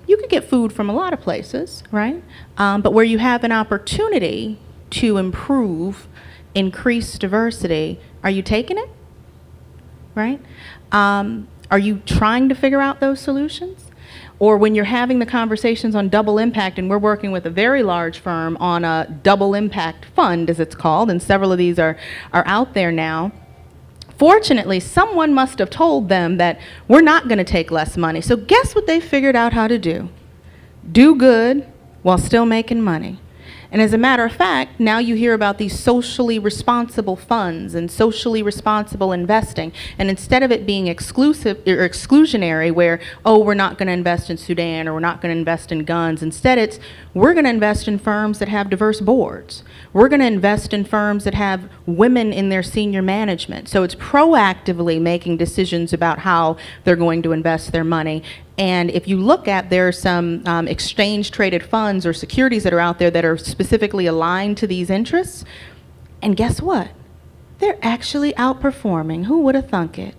You could get food from a lot of places, right? But where you have an opportunity to improve, increase diversity, are you taking it, right? Are you trying to figure out those solutions? Or when you're having the conversations on double impact, and we're working with a very large firm on a double impact fund, as it's called, and several of these are out there now. Fortunately, someone must have told them that we're not going to take less money. So guess what they figured out how to do? Do good while still making money. And as a matter of fact, now you hear about these socially responsible funds and socially responsible investing. And instead of it being exclusive or exclusionary, where, we're not going to invest in Sudan, or we're not going to invest in guns, instead it's, we're going to invest in firms that have diverse boards. We're going to invest in firms that have women in their senior management. So it's proactively making decisions about how they're going to invest their money. And if you look at, there are some exchange-traded funds or securities that are out there that are specifically aligned to these interests. And guess what? They're actually outperforming. Who would have thunk it?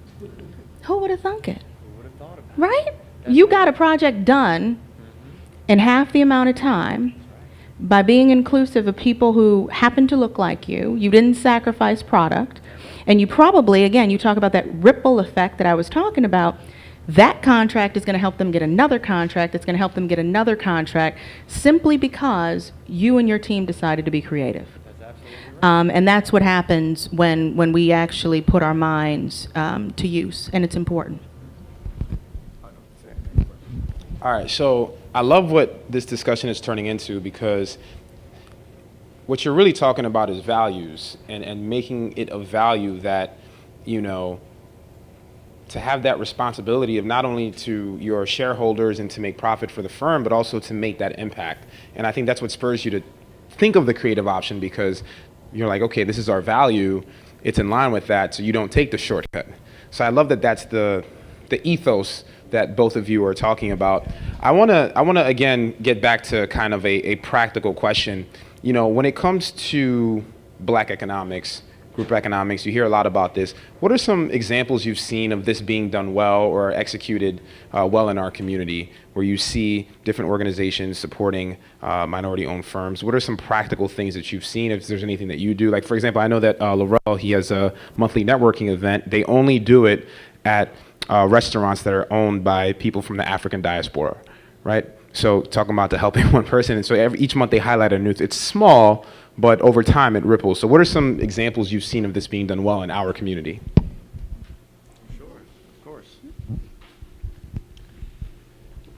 Who would have thunk it? Who would have thought about it? Right? You got a project done in half the amount of time by being inclusive of people who happen to look like you. You didn't sacrifice product. And you probably, again, you talk about that ripple effect that I was talking about. That contract is going to help them get another contract. It's going to help them get another contract simply because you and your team decided to be creative. That's absolutely right. And that's what happens when we actually put our minds to use, and it's important. All right, so I love what this discussion is turning into, because what you're really talking about is values, and making it a value that, to have that responsibility of not only to your shareholders and to make profit for the firm, but also to make that impact. And I think that's what spurs you to think of the creative option, because you're like, okay, this is our value, it's in line with that, so you don't take the shortcut. So I love that that's the ethos that both of you are talking about. I wanna again get back to kind of a practical question. When it comes to Black economics, group economics. You hear a lot about this. What are some examples you've seen of this being done well or executed well in our community, where you see different organizations supporting minority-owned firms? What are some practical things that you've seen, if there's anything that you do? Like, for example, I know that Laurel, he has a monthly networking event. They only do it at restaurants that are owned by people from the African diaspora, right? So talking about the helping one person, and so each month they highlight a new, it's small, but over time it ripples. So what are some examples you've seen of this being done well in our community? Sure, of course.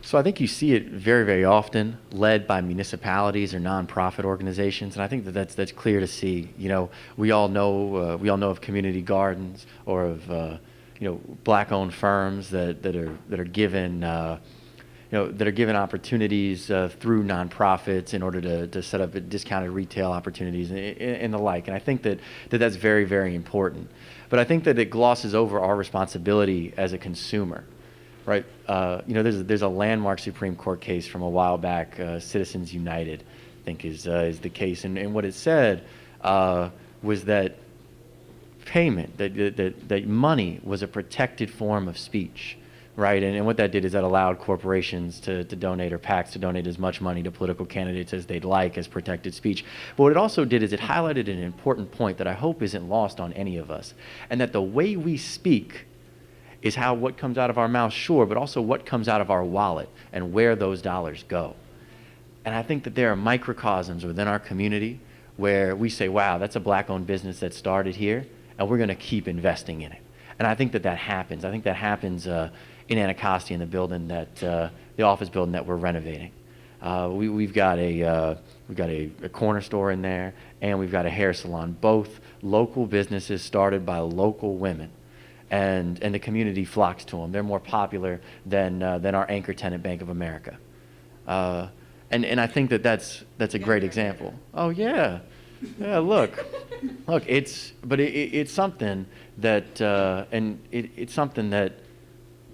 So I think you see it very, very often led by municipalities or nonprofit organizations, and I think that that's clear to see. You know, we all know of community gardens or of black-owned firms that are given that are given opportunities through nonprofits in order to set up discounted retail opportunities and the like. And I think that's very, very important. But I think that it glosses over our responsibility as a consumer, right? There's a landmark Supreme Court case from a while back, Citizens United, I think is the case. And what it said was that payment, that money was a protected form of speech. Right, and what that did is that allowed corporations to donate, or PACs to donate as much money to political candidates as they'd like as protected speech. But what it also did is it highlighted an important point that I hope isn't lost on any of us, and that the way we speak is what comes out of our mouth, sure, but also what comes out of our wallet and where those dollars go. And I think that there are microcosms within our community where we say, wow, that's a black-owned business that started here, and we're going to keep investing in it. And I think that happens. I think that happens in Anacostia, in the building the office building that we're renovating. We've got a corner store in there, and we've got a hair salon. Both local businesses started by local women, and the community flocks to them. They're more popular than our anchor tenant, Bank of America. And I think that's a great example. Oh yeah, look, it's something that it's something that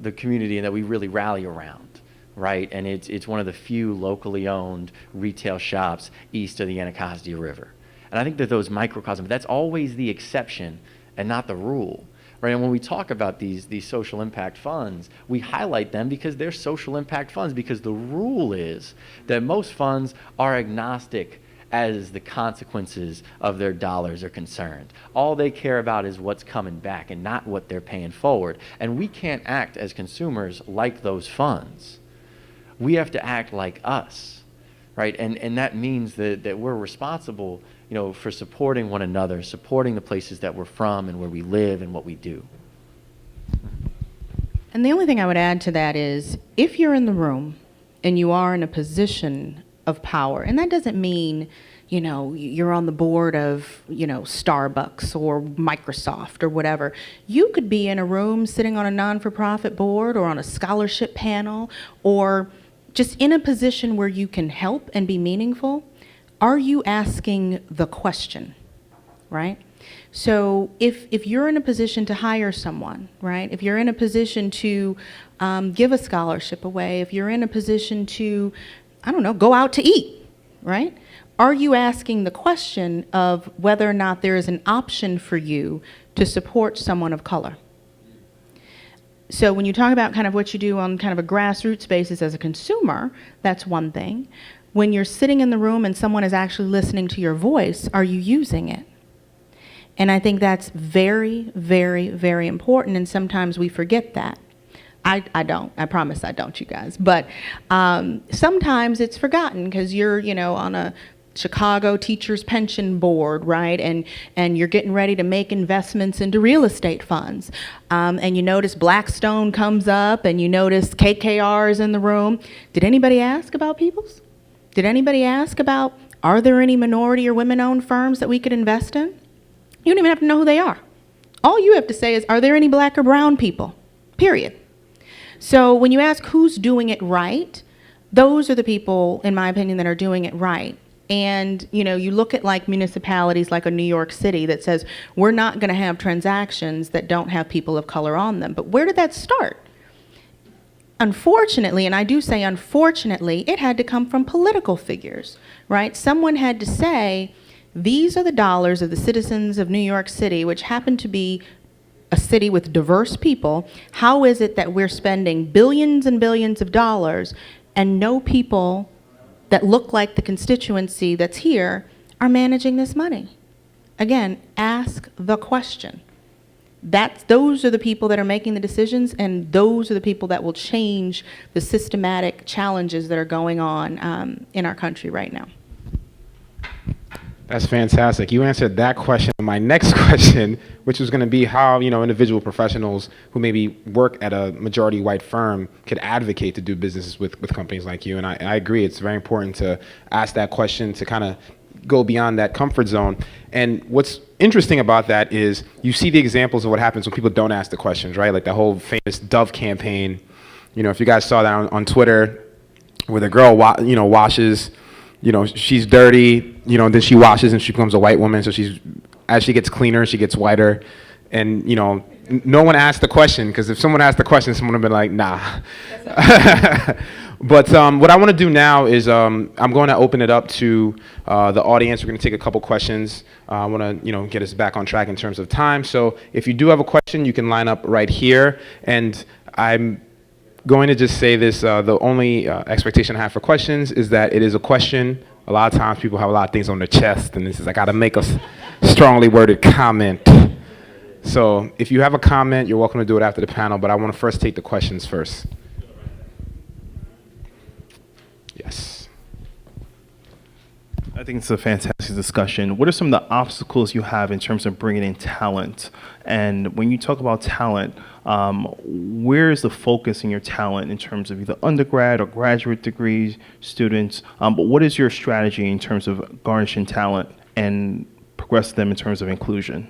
the community and that we really rally around, right? And it's one of the few locally owned retail shops east of the Anacostia River. And I think that those microcosms, that's always the exception and not the rule, right? And when we talk about these social impact funds, we highlight them because they're social impact funds, because the rule is that most funds are agnostic as the consequences of their dollars are concerned. All they care about is what's coming back and not what they're paying forward. And we can't act as consumers like those funds. We have to act like us, right? And that means that we're responsible, for supporting one another, supporting the places that we're from and where we live and what we do. And the only thing I would add to that is, if you're in the room and you are in a position of power, and that doesn't mean you're on the board of Starbucks or Microsoft or whatever. You could be in a room sitting on a non-for-profit board or on a scholarship panel, or just in a position where you can help and be meaningful. Are you asking the question, right? So if you're in a position to hire someone, right? If you're in a position to give a scholarship away, if you're in a position to, go out to eat, right? Are you asking the question of whether or not there is an option for you to support someone of color? So when you talk about kind of what you do on kind of a grassroots basis as a consumer, that's one thing. When you're sitting in the room and someone is actually listening to your voice, are you using it? And I think that's very, very, very important, and sometimes we forget that. I don't. I promise I don't, you guys. But sometimes it's forgotten because you're, on a Chicago Teachers Pension Board, right? And you're getting ready to make investments into real estate funds. And you notice Blackstone comes up, and you notice KKR is in the room. Did anybody ask about Peebles? Did anybody ask about, are there any minority or women-owned firms that we could invest in? You don't even have to know who they are. All you have to say is, are there any black or brown people? Period. So when you ask who's doing it right, those are the people, in my opinion, that are doing it right. And, you look at like municipalities like a New York City that says, we're not going to have transactions that don't have people of color on them. But where did that start? Unfortunately, and I do say unfortunately, it had to come from political figures, right? Someone had to say, These are the dollars of the citizens of New York City, which happen to be a city with diverse people. How is it that we're spending billions and billions of dollars and no people that look like the constituency that's here are managing this money? Again, ask the question. Those are the people that are making the decisions, and those are the people that will change the systematic challenges that are going on in our country right now. That's fantastic. You answered that question. My next question, which was going to be how, individual professionals who maybe work at a majority white firm could advocate to do business with companies like you. And I agree. It's very important to ask that question, to kind of go beyond that comfort zone. And what's interesting about that is you see the examples of what happens when people don't ask the questions, right? Like the whole famous Dove campaign. If you guys saw that on Twitter, where the girl, washes, she's dirty, then she washes and she becomes a white woman. So as she gets cleaner, she gets whiter. And, no one asked the question, because if someone asked the question, someone would have been like, nah. But what I want to do now is I'm going to open it up to the audience. We're going to take a couple questions. I want to, get us back on track in terms of time. So if you do have a question, you can line up right here. And I'm going to just say this, the only expectation I have for questions is that it is a question. A lot of times people have a lot of things on their chest, and this is, I got to make a strongly worded comment. So if you have a comment, you're welcome to do it after the panel, but I want to first take the questions first. Yes. I think it's a fantastic discussion. What are some of the obstacles you have in terms of bringing in talent? And when you talk about talent, where is the focus in your talent in terms of either undergrad or graduate degree students? But what is your strategy in terms of garnishing talent and progress them in terms of inclusion?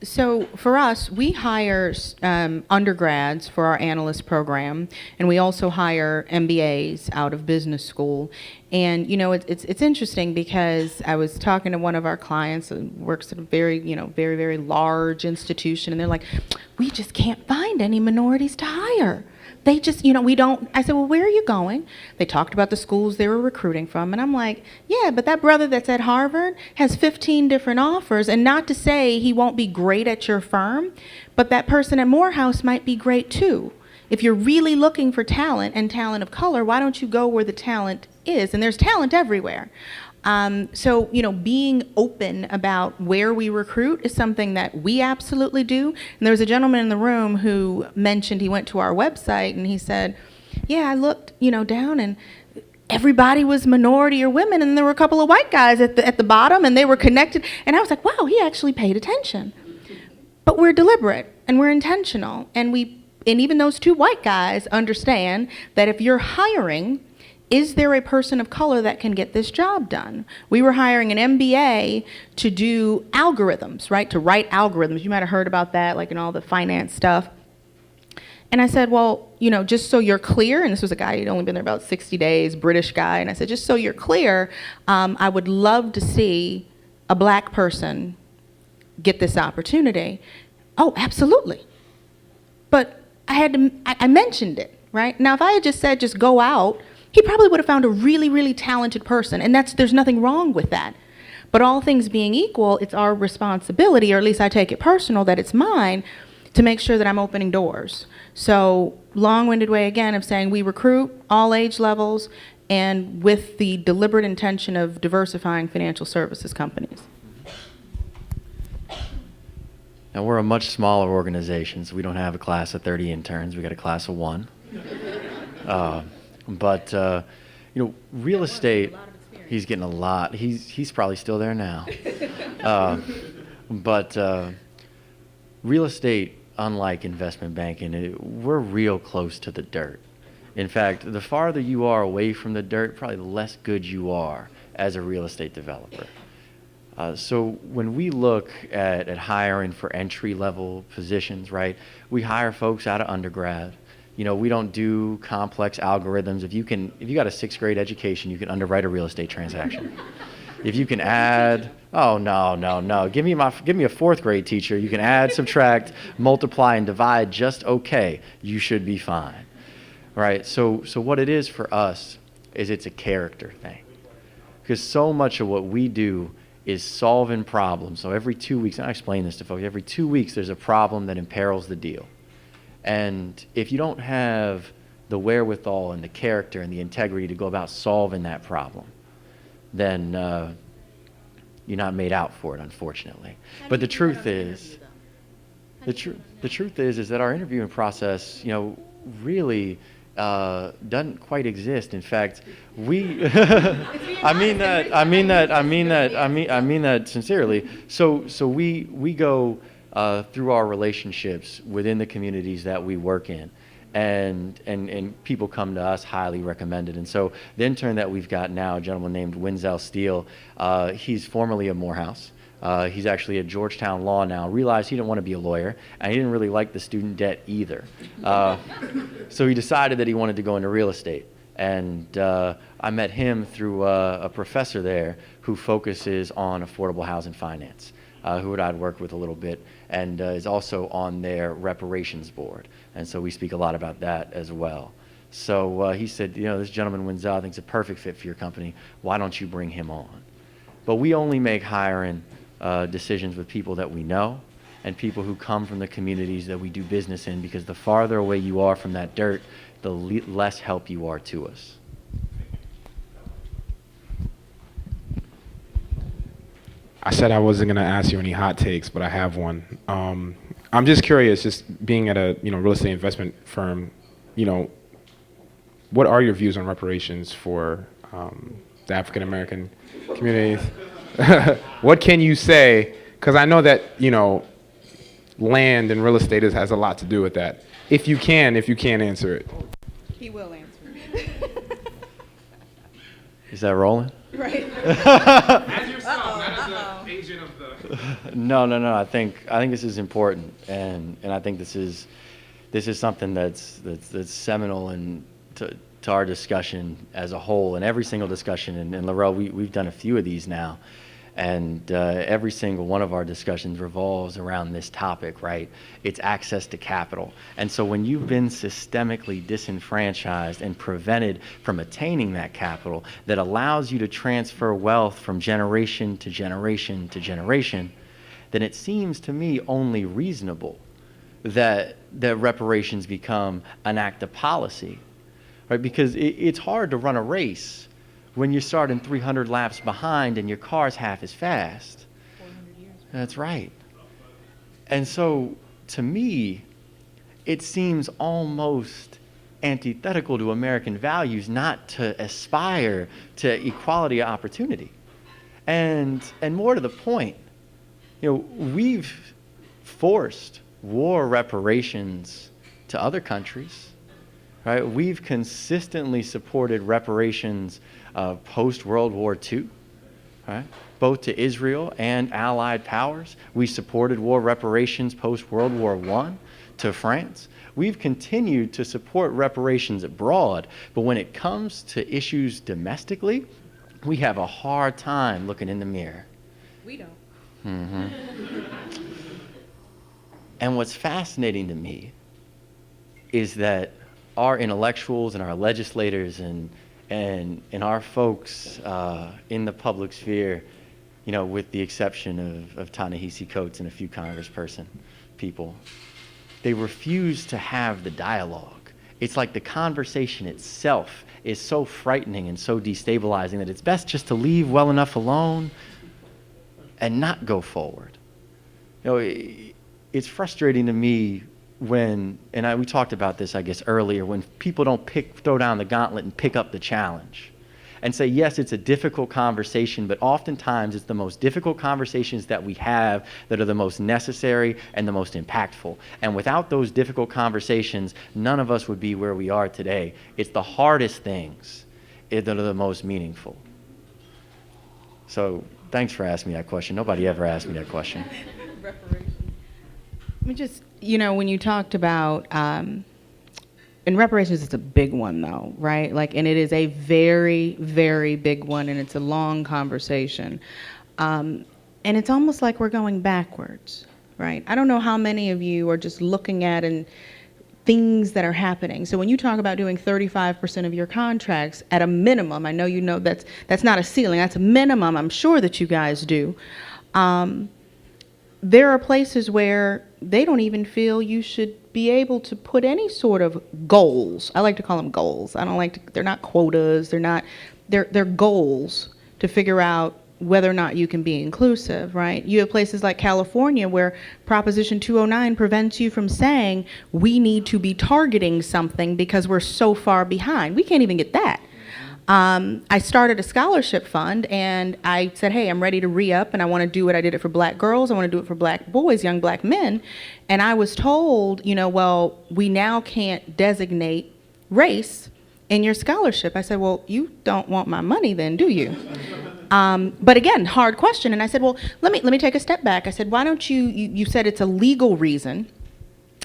So for us, we hire undergrads for our analyst program, and we also hire MBAs out of business school. And it's interesting because I was talking to one of our clients who works at a very very large institution, and they're like, we just can't find any minorities to hire. They just, we don't. I said, well, where are you going? They talked about the schools they were recruiting from. And I'm like, yeah, but that brother that's at Harvard has 15 different offers. And not to say he won't be great at your firm, but that person at Morehouse might be great too. If you're really looking for talent and talent of color, why don't you go where the talent is? And there's talent everywhere. So, being open about where we recruit is something that we absolutely do. And there was a gentleman in the room who mentioned he went to our website and he said, yeah, I looked, down and everybody was minority or women, and there were a couple of white guys at the bottom, and they were connected. And I was like, wow, he actually paid attention. But we're deliberate and we're intentional. And even those two white guys understand that if you're hiring, is there a person of color that can get this job done? We were hiring an MBA to do algorithms, right? To write algorithms. You might have heard about that, like in all the finance stuff. And I said, well, just so you're clear, and this was a guy, he'd only been there about 60 days, British guy, and I said, just so you're clear, I would love to see a black person get this opportunity. Oh, absolutely. But I mentioned it, right? Now, if I had just said, just go out, he probably would have found a really, really talented person, and there's nothing wrong with that. But all things being equal, it's our responsibility, or at least I take it personal, that it's mine, to make sure that I'm opening doors. So, long-winded way again of saying we recruit all age levels and with the deliberate intention of diversifying financial services companies. Now, we're a much smaller organization, so we don't have a class of 30 interns. We got a class of 1. But real estate, he's getting a lot. He's probably still there now. But real estate, unlike investment banking, we're real close to the dirt. In fact, the farther you are away from the dirt, probably the less good you are as a real estate developer. So when we look at hiring for entry-level positions, right, we hire folks out of undergrad. We don't do complex algorithms. If you got a 6th grade education, you can underwrite a real estate transaction. If you can add, oh, no. Give me a 4th grade teacher. You can add, subtract, multiply, and divide just okay. You should be fine, right? So what it is for us is it's a character thing. Because so much of what we do is solving problems. So every 2 weeks, and I explain this to folks, every 2 weeks there's a problem that imperils the deal. And if you don't have the wherewithal and the character and the integrity to go about solving that problem, then you're not made out for it, unfortunately. But the truth is, the truth is that our interviewing process, really doesn't quite exist. In fact, we I mean that sincerely. So we go through our relationships within the communities that we work in, and people come to us highly recommended. And so the intern that we've got now, a gentleman named Winzel Steele, he's formerly a Morehouse. He's actually at Georgetown Law now. Realized he didn't want to be a lawyer, and he didn't really like the student debt either. So he decided that he wanted to go into real estate. And I met him through a professor there who focuses on affordable housing finance, who I'd worked with a little bit, and is also on their reparations board. And so we speak a lot about that as well. So he said, this gentleman Winzel, I think is a perfect fit for your company. Why don't you bring him on? But we only make hiring decisions with people that we know and people who come from the communities that we do business in, because the farther away you are from that dirt, the less help you are to us. I said I wasn't going to ask you any hot takes, but I have one. I'm just curious, just being at a real estate investment firm, what are your views on reparations for the African American communities? What can you say? Because I know that land and real estate has a lot to do with that. If you can't answer it. He will answer it. Is that rolling? Right. As yourself, not as an agent of the. No. I think this is important, and I think this is something that's seminal and to our discussion as a whole, and every single discussion. And Laurel, we've done a few of these now, and every single one of our discussions revolves around this topic, right? It's access to capital. And so when you've been systemically disenfranchised and prevented from attaining that capital that allows you to transfer wealth from generation to generation to generation, then it seems to me only reasonable that reparations become an act of policy, right? Because it's hard to run a race when you're starting 300 laps behind and your car's half as fast. 400 years. That's right. And so, to me, it seems almost antithetical to American values not to aspire to equality of opportunity. And more to the point, we've forced war reparations to other countries, right? We've consistently supported reparations post-World War II, right? Both to Israel and allied powers. We supported war reparations post-World War I to France. We've continued to support reparations abroad, but when it comes to issues domestically, we have a hard time looking in the mirror. We don't. Mm-hmm. And what's fascinating to me is that our intellectuals and our legislators and our folks in the public sphere, with the exception of Ta-Nehisi Coates and a few congressperson people, they refuse to have the dialogue. It's like the conversation itself is so frightening and so destabilizing that it's best just to leave well enough alone and not go forward. It's frustrating to me when, we talked about this, I guess, earlier, when people don't throw down the gauntlet and pick up the challenge and say, yes, it's a difficult conversation, but oftentimes it's the most difficult conversations that we have that are the most necessary and the most impactful. And without those difficult conversations, none of us would be where we are today. It's the hardest things that are the most meaningful. So thanks for asking me that question. Nobody ever asked me that question. Let me just, when you talked about, and reparations is a big one though, right? And it is a very, very big one, and it's a long conversation. And it's almost like we're going backwards, right? I don't know how many of you are just looking at and things that are happening. So when you talk about doing 35% of your contracts at a minimum, I know you know that's not a ceiling, that's a minimum, I'm sure that you guys do. There are places where they don't even feel you should be able to put any sort of goals. I like to call them goals. I don't like to, they're not quotas, they're goals to figure out whether or not you can be inclusive, right? You have places like California where Proposition 209 prevents you from saying we need to be targeting something because we're so far behind. We can't even get that. I started a scholarship fund and I said, hey, I'm ready to re-up and I want to do it. I did it for black girls. I want to do it for black boys, young black men. And I was told, you know, well, we now can't designate race in your scholarship. I said, well, you don't want my money then, do you? But again, hard question. And I said, well, let me take a step back. I said, why don't you said it's a legal reason.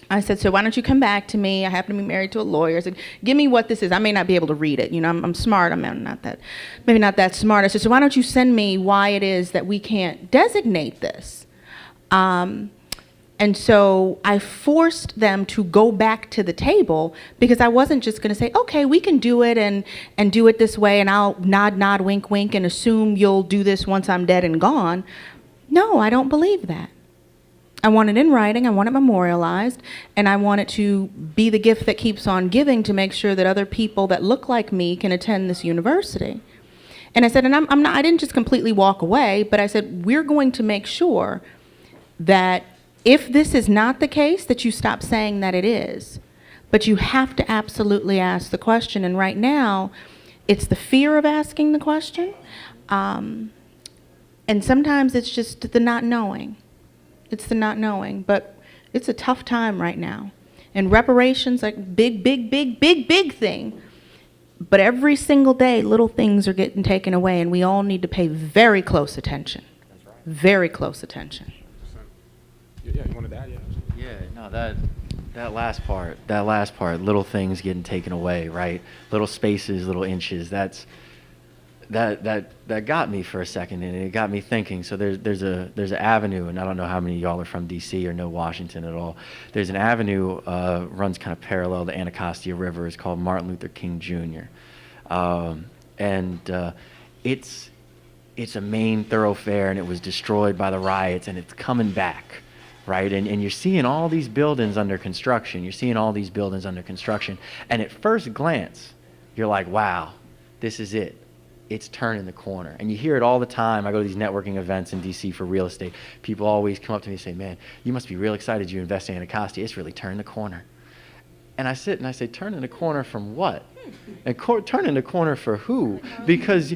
I said, so why don't you come back to me? I happen to be married to a lawyer. I said, give me what this is. I may not be able to read it. You know, I'm smart. Maybe not that smart. I said, so why don't you send me why it is that we can't designate this? And so I forced them to go back to the table because I wasn't just going to say, okay, we can do it and do it this way and I'll nod, wink, wink and assume you'll do this once I'm dead and gone. No, I don't believe that. I want it in writing, I want it memorialized, and I want it to be the gift that keeps on giving to make sure that other people that look like me can attend this university. And I said, and I didn't just completely walk away, but I said, we're going to make sure that if this is not the case, that you stop saying that it is. But you have to absolutely ask the question, and right now, it's the fear of asking the question, and sometimes it's just the not knowing. It's the not knowing, but it's a tough time right now. And reparations, like big thing. But every single day, little things are getting taken away, and we all need to pay very close attention. That's right. Very close attention. Yeah, you wanted that? Yeah, no, that last part, little things getting taken away, right? Little spaces, little inches. That got me for a second, and it got me thinking. So there's an avenue, and I don't know how many of y'all are from D.C. or know Washington at all. There's an avenue runs kind of parallel to Anacostia River. It's called Martin Luther King Jr. It's a main thoroughfare, and it was destroyed by the riots, and it's coming back, right? And you're seeing all these buildings under construction. And at first glance, you're like, wow, this is it. It's turning the corner. And you hear it all the time. I go to these networking events in D.C. for real estate. People always come up to me and say, man, you must be real excited you invest in Anacostia. It's really turned the corner. And I sit and I say, turning the corner from what? And turning the corner for who? Because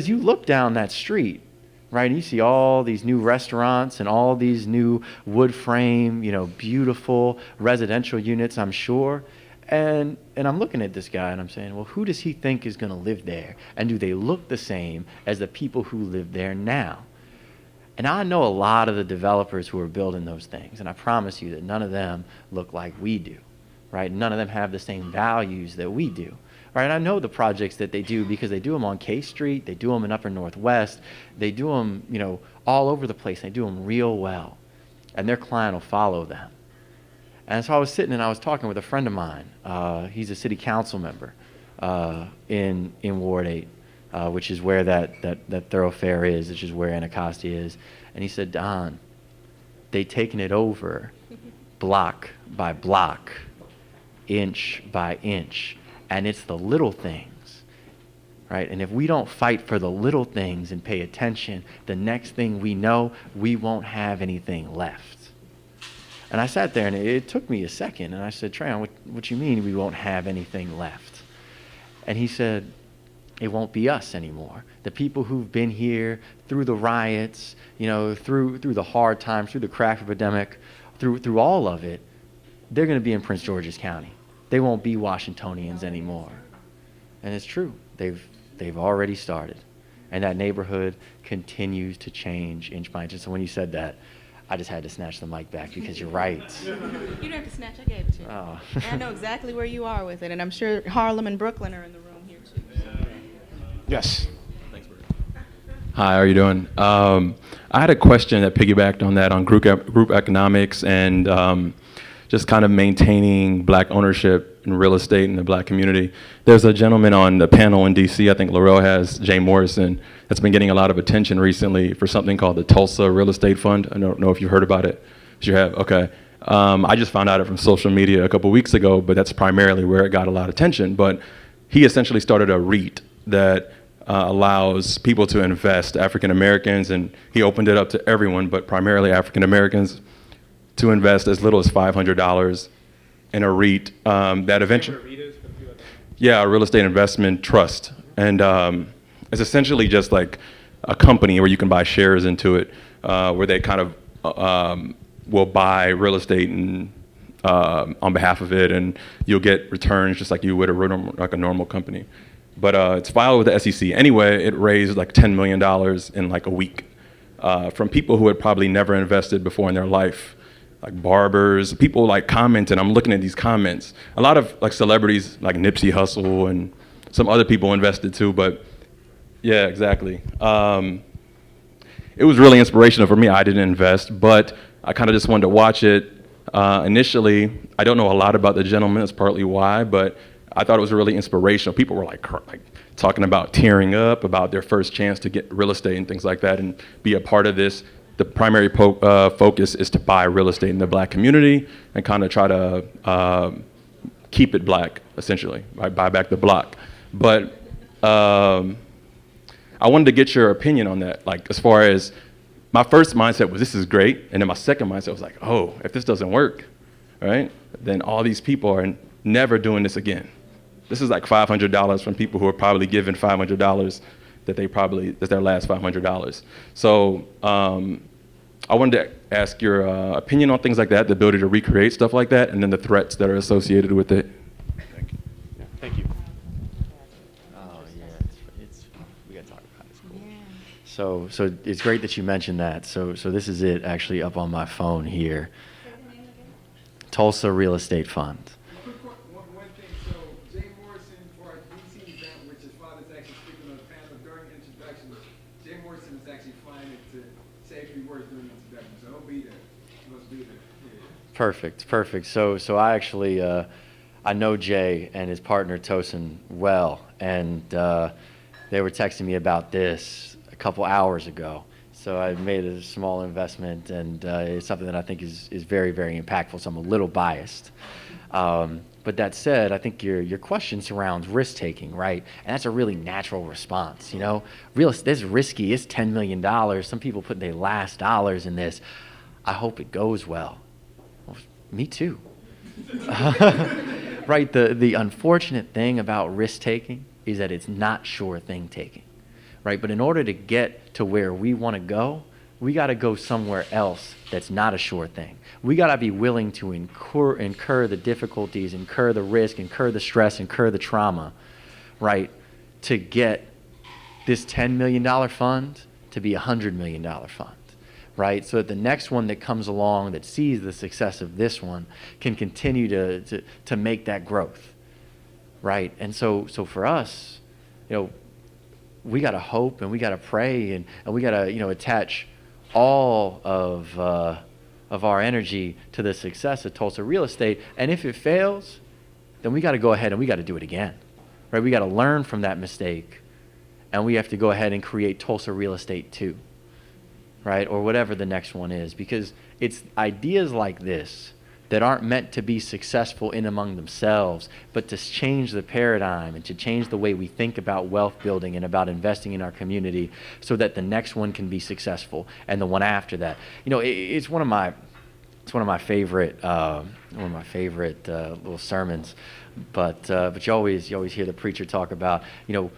you look down that street, right, and you see all these new restaurants and all these new wood frame, beautiful residential units, I'm sure. And I'm looking at this guy and I'm saying, well, who does he think is going to live there? And do they look the same as the people who live there now? And I know a lot of the developers who are building those things, and I promise you that none of them look like we do, right? None of them have the same values that we do, right? And I know the projects that they do because they do them on K Street, they do them in Upper Northwest, they do them, all over the place. They do them real well, and their client will follow them. And so I was sitting and I was talking with a friend of mine. He's a city council member in Ward 8, which is where that thoroughfare is, which is where Anacostia is. And he said, Don, they taken it over block by block, inch by inch. And it's the little things, right? And if we don't fight for the little things and pay attention, the next thing we know, we won't have anything left. And I sat there, and it took me a second, and I said, Trayon, what you mean we won't have anything left? And he said, it won't be us anymore. The people who've been here through the riots, through the hard times, through the crack epidemic, through all of it, they're going to be in Prince George's County. They won't be Washingtonians anymore. And it's true. They've already started. And that neighborhood continues to change inch by inch. And so when you said that, I just had to snatch the mic back because you're right. You don't have to snatch, I gave it to you. Oh. And I know exactly where you are with it, and I'm sure Harlem and Brooklyn are in the room here too. So. Yes. Thanks, Bert. Hi, how are you doing? I had a question that piggybacked on that on group economics and just kind of maintaining black ownership in real estate in the black community. There's a gentleman on the panel in DC, I think Laurel has, Jay Morrison, that's been getting a lot of attention recently for something called the Tulsa Real Estate Fund. I don't know if you've heard about it. You have, okay. I just found out it from social media a couple weeks ago, but that's primarily where it got a lot of attention. But he essentially started a REIT that allows people to invest, African Americans, and he opened it up to everyone, but primarily African Americans, to invest as little as $500 in a REIT that eventually, yeah, a real estate investment trust. And it's essentially just like a company where you can buy shares into it, where they kind of will buy real estate and on behalf of it, and you'll get returns just like you would like a normal company. But it's filed with the SEC. Anyway, it raised like $10 million in like a week from people who had probably never invested before in their life, like barbers, people like commenting. I'm looking at these comments. A lot of like celebrities like Nipsey Hussle and some other people invested too, but yeah, exactly. It was really inspirational for me. I didn't invest, but I kind of just wanted to watch it. Initially, I don't know a lot about the gentleman, that's partly why, but I thought it was really inspirational. People were like talking about tearing up, about their first chance to get real estate and things like that and be a part of this. The primary focus is to buy real estate in the black community and kind of try to keep it black, essentially, right? Buy back the block. But I wanted to get your opinion on that, like as far as my first mindset was this is great, and then my second mindset was like, oh, if this doesn't work, right, then all these people are never doing this again. This is like $500 from people who are probably given $500 that's their last $500. So I wanted to ask your opinion on things like that, the ability to recreate stuff like that, and then the threats that are associated with it. Thank you. Yeah, thank you. Oh yeah, we gotta talk about it. It's cool. So it's great that you mentioned that. So this is it actually up on my phone here. Tulsa Real Estate Fund. One thing, so Jay Morrison for our DC event, which his father's actually speaking on the panel during introductions, Jay Morrison is actually flying it to say a few words during the introduction, so he'll be there. He must be there. Yeah. Perfect. So I actually, I know Jay and his partner Tosin well, and they were texting me about this a couple hours ago. So I made a small investment, and it's something that I think is very, very impactful, so I'm a little biased. But that said, I think your question surrounds risk-taking, right? And that's a really natural response, you know? This is risky, it's $10 million. Some people put their last dollars in this. I hope it goes well. Me too. Right, the unfortunate thing about risk-taking is that it's not sure thing taking. Right, but in order to get to where we want to go, we got to go somewhere else that's not a sure thing. We got to be willing to incur the difficulties, incur the risk, incur the stress, incur the trauma, right, to get this $10 million fund to be a $100 million fund, right? So that the next one that comes along that sees the success of this one can continue to make that growth, right? And so for us, you know, we got to hope and we got to pray and we got to, you know, attach all of our energy to the success of Tulsa real estate. And if it fails, then we got to go ahead and we got to do it again, right? We got to learn from that mistake, and we have to go ahead and create Tulsa real estate 2, right? Or whatever the next one is, because it's ideas like this that aren't meant to be successful in among themselves, but to change the paradigm and to change the way we think about wealth building and about investing in our community, so that the next one can be successful and the one after that. You know, it's one of my favorite little sermons, but you always hear the preacher talk about, you know,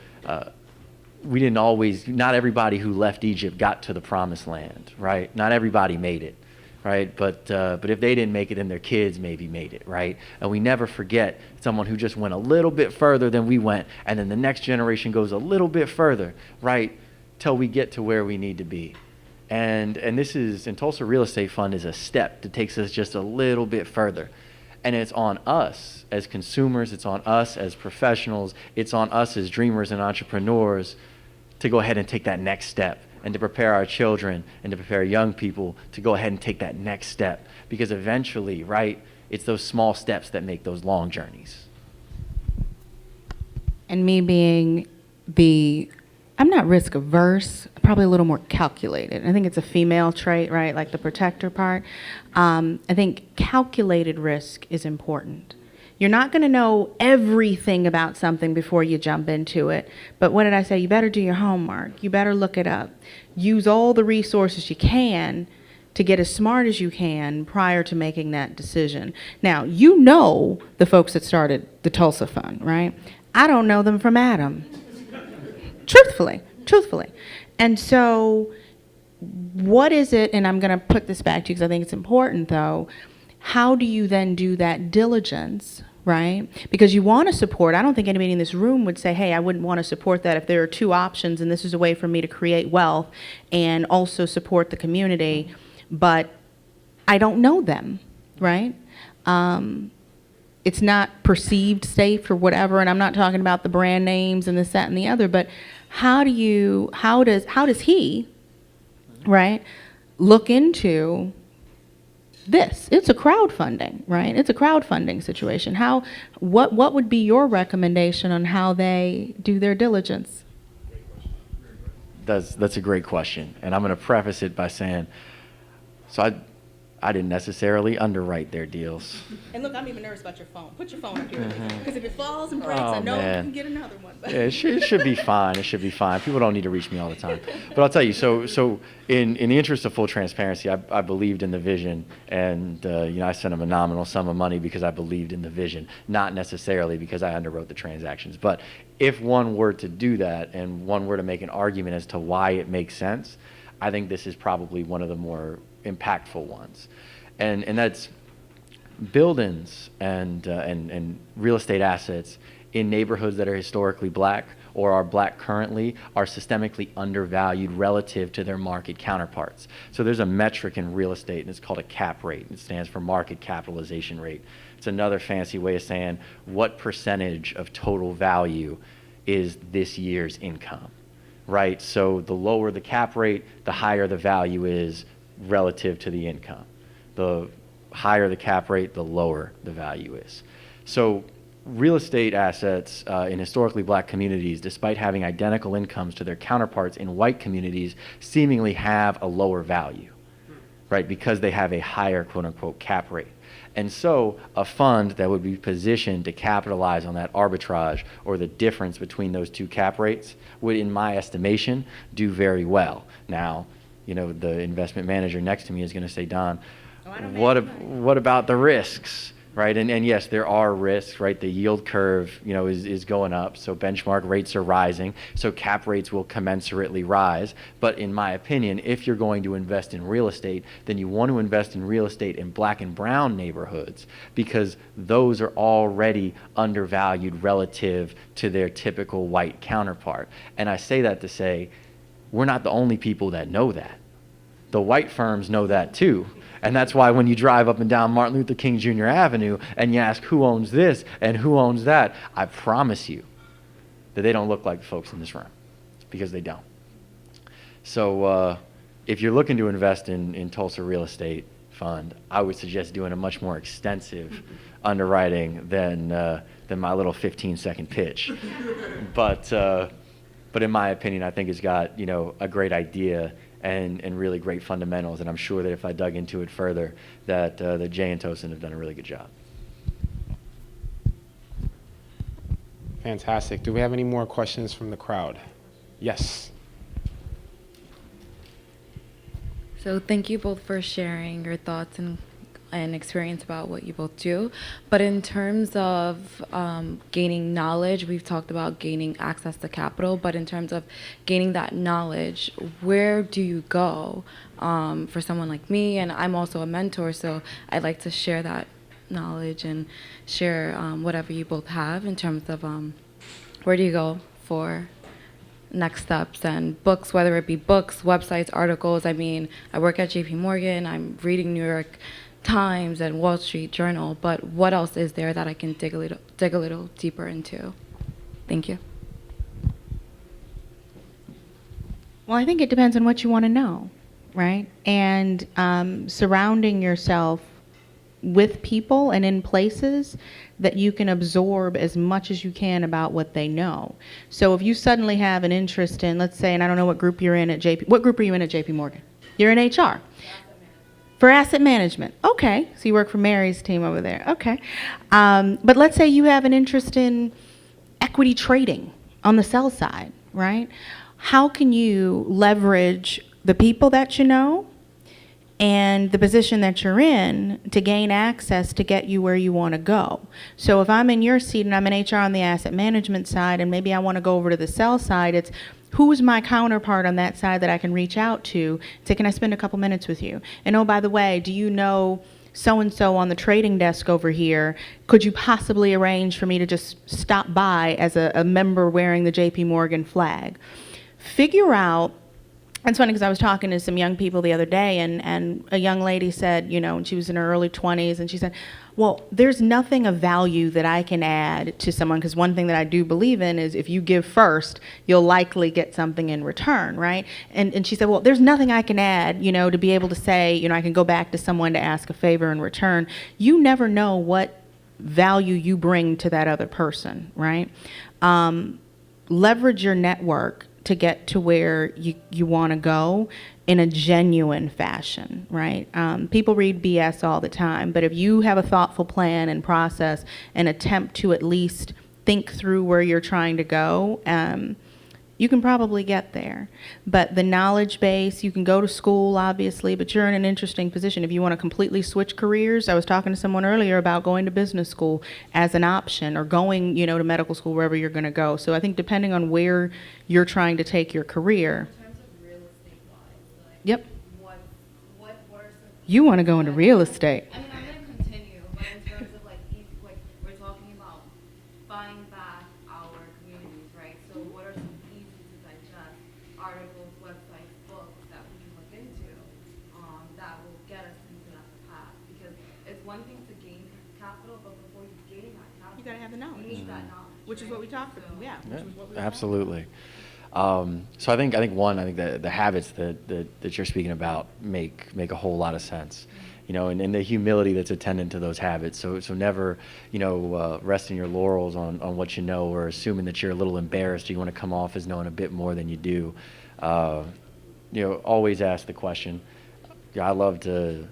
not everybody who left Egypt got to the promised land, right? Not everybody made it. Right, but if they didn't make it, then their kids maybe made it, right? And we never forget someone who just went a little bit further than we went, and then the next generation goes a little bit further, right, till we get to where we need to be. And Tulsa Real Estate Fund is a step that takes us just a little bit further. And it's on us as consumers, it's on us as professionals, it's on us as dreamers and entrepreneurs to go ahead and take that next step, and to prepare our children and to prepare young people to go ahead and take that next step. Because eventually, right, It's those small steps that make those long journeys. And me being I'm not risk averse, probably a little more calculated. I think it's a female trait, right? Like the protector part. I think calculated risk is important. You're not going to know everything about something before you jump into it. But what did I say? You better do your homework. You better look it up. Use all the resources you can to get as smart as you can prior to making that decision. Now, you know the folks that started the Tulsa Fund, right? I don't know them from Adam. Truthfully. And so what is it, and I'm going to put this back to you because I think it's important though, how do you then do that diligence, right? Because you want to support, I don't think anybody in this room would say, hey, I wouldn't want to support that if there are two options and this is a way for me to create wealth and also support the community, but I don't know them, right? It's not perceived safe or whatever, and I'm not talking about the brand names and this, that, and the other, but how does he, right, look into this? It's a crowdfunding, right? It's a crowdfunding situation. What would be your recommendation on how they do their diligence? That's a great question, and I'm going to preface it by saying, so I didn't necessarily underwrite their deals. And look, I'm even nervous about your phone. Put your phone up here, because if it falls and breaks, I know you can get another one. Yeah, it should be fine. It should be fine. People don't need to reach me all the time. But I'll tell you, so in the interest of full transparency, I believed in the vision, and I sent them a nominal sum of money because I believed in the vision, not necessarily because I underwrote the transactions. But if one were to do that and one were to make an argument as to why it makes sense, I think this is probably one of the more impactful ones, and that's buildings and real estate assets in neighborhoods that are historically black or are black currently are systemically undervalued relative to their market counterparts. So there's a metric in real estate, and it's called a cap rate. It stands for market capitalization rate. It's another fancy way of saying what percentage of total value is this year's income, right? So the lower the cap rate, the higher the value is relative to the income. The higher the cap rate, the lower the value is. So real estate assets in historically black communities, despite having identical incomes to their counterparts in white communities, seemingly have a lower value, right? Because they have a higher quote unquote cap rate. And so a fund that would be positioned to capitalize on that arbitrage or the difference between those two cap rates would, in my estimation, do very well. Now, the investment manager next to me is going to say, Don, what about the risks, right? And yes, there are risks, right? The yield curve, is going up, so benchmark rates are rising, so cap rates will commensurately rise. But in my opinion, if you're going to invest in real estate, then you want to invest in real estate in black and brown neighborhoods because those are already undervalued relative to their typical white counterpart. And I say that to say, we're not the only people that know that. The white firms know that too. And that's why when you drive up and down Martin Luther King Jr. Avenue and you ask who owns this and who owns that, I promise you that they don't look like the folks in this room, because they don't. So if you're looking to invest in Tulsa Real Estate Fund, I would suggest doing a much more extensive underwriting than my little 15-second pitch. But in my opinion, I think it's got a great idea and really great fundamentals, and I'm sure that if I dug into it further, that Jay and Tosin have done a really good job. Fantastic. Do we have any more questions from the crowd? Yes. So thank you both for sharing your thoughts and experience about what you both do. But in terms of gaining knowledge, we've talked about gaining access to capital, but in terms of gaining that knowledge, where do you go for someone like me? And I'm also a mentor, so I'd like to share that knowledge and share whatever you both have in terms of where do you go for next steps and books, whether it be books, websites, articles. I mean, I work at JP Morgan, I'm reading New York Times and Wall Street Journal, but what else is there that I can dig a little deeper into? Thank you. Well, I think it depends on what you want to know, right? And surrounding yourself with people and in places that you can absorb as much as you can about what they know. So if you suddenly have an interest in, let's say, and I don't know what group you're in at JP, what group are you in at JP Morgan? You're in HR. For asset management. Okay, so you work for Mary's team over there. Okay. But let's say you have an interest in equity trading on the sell side, right? How can you leverage the people that you know and the position that you're in to gain access to get you where you want to go? So if I'm in your seat and I'm in HR on the asset management side and maybe I want to go over to the sell side, it's who's my counterpart on that side that I can reach out to? Say, can I spend a couple minutes with you? And oh, by the way, do you know so-and-so on the trading desk over here? Could you possibly arrange for me to just stop by as a member wearing the JP Morgan flag? Figure out. It's funny because I was talking to some young people the other day, and a young lady said, you know, and she was in her early 20s, and she said, well, there's nothing of value that I can add to someone, because one thing that I do believe in is if you give first, you'll likely get something in return, right? And she said, well, there's nothing I can add, you know, to be able to say, you know, I can go back to someone to ask a favor in return. You never know what value you bring to that other person, right? Leverage your network to get to where you want to go in a genuine fashion, right? People read BS all the time, but if you have a thoughtful plan and process and attempt to at least think through where you're trying to go, you can probably get there. But the knowledge base, you can go to school, obviously, but you're in an interesting position. If you want to completely switch careers, I was talking to someone earlier about going to business school as an option, or going, you know, to medical school, wherever you're going to go. So I think depending on where you're trying to take your career. In terms of real estate-wise, like, yep. What are some... You want to go into real estate. I mean, I'm going to continue, but in terms of like we're talking about buying back our communities, right? So what are some easy to digest articles, websites, books that we can look into that will get us into that path? Because it's one thing to gain capital, but before you gain that capital, You got to have the knowledge. you need that knowledge, Which is what we talked about. Yeah. Which is what we were Absolutely. So I think that the habits that you're speaking about make a whole lot of sense, you know, and the humility that's attendant to those habits. So never, you know, resting your laurels on what you know, or assuming that you're a little embarrassed, or you want to come off as knowing a bit more than you do. You know, always ask the question. I love to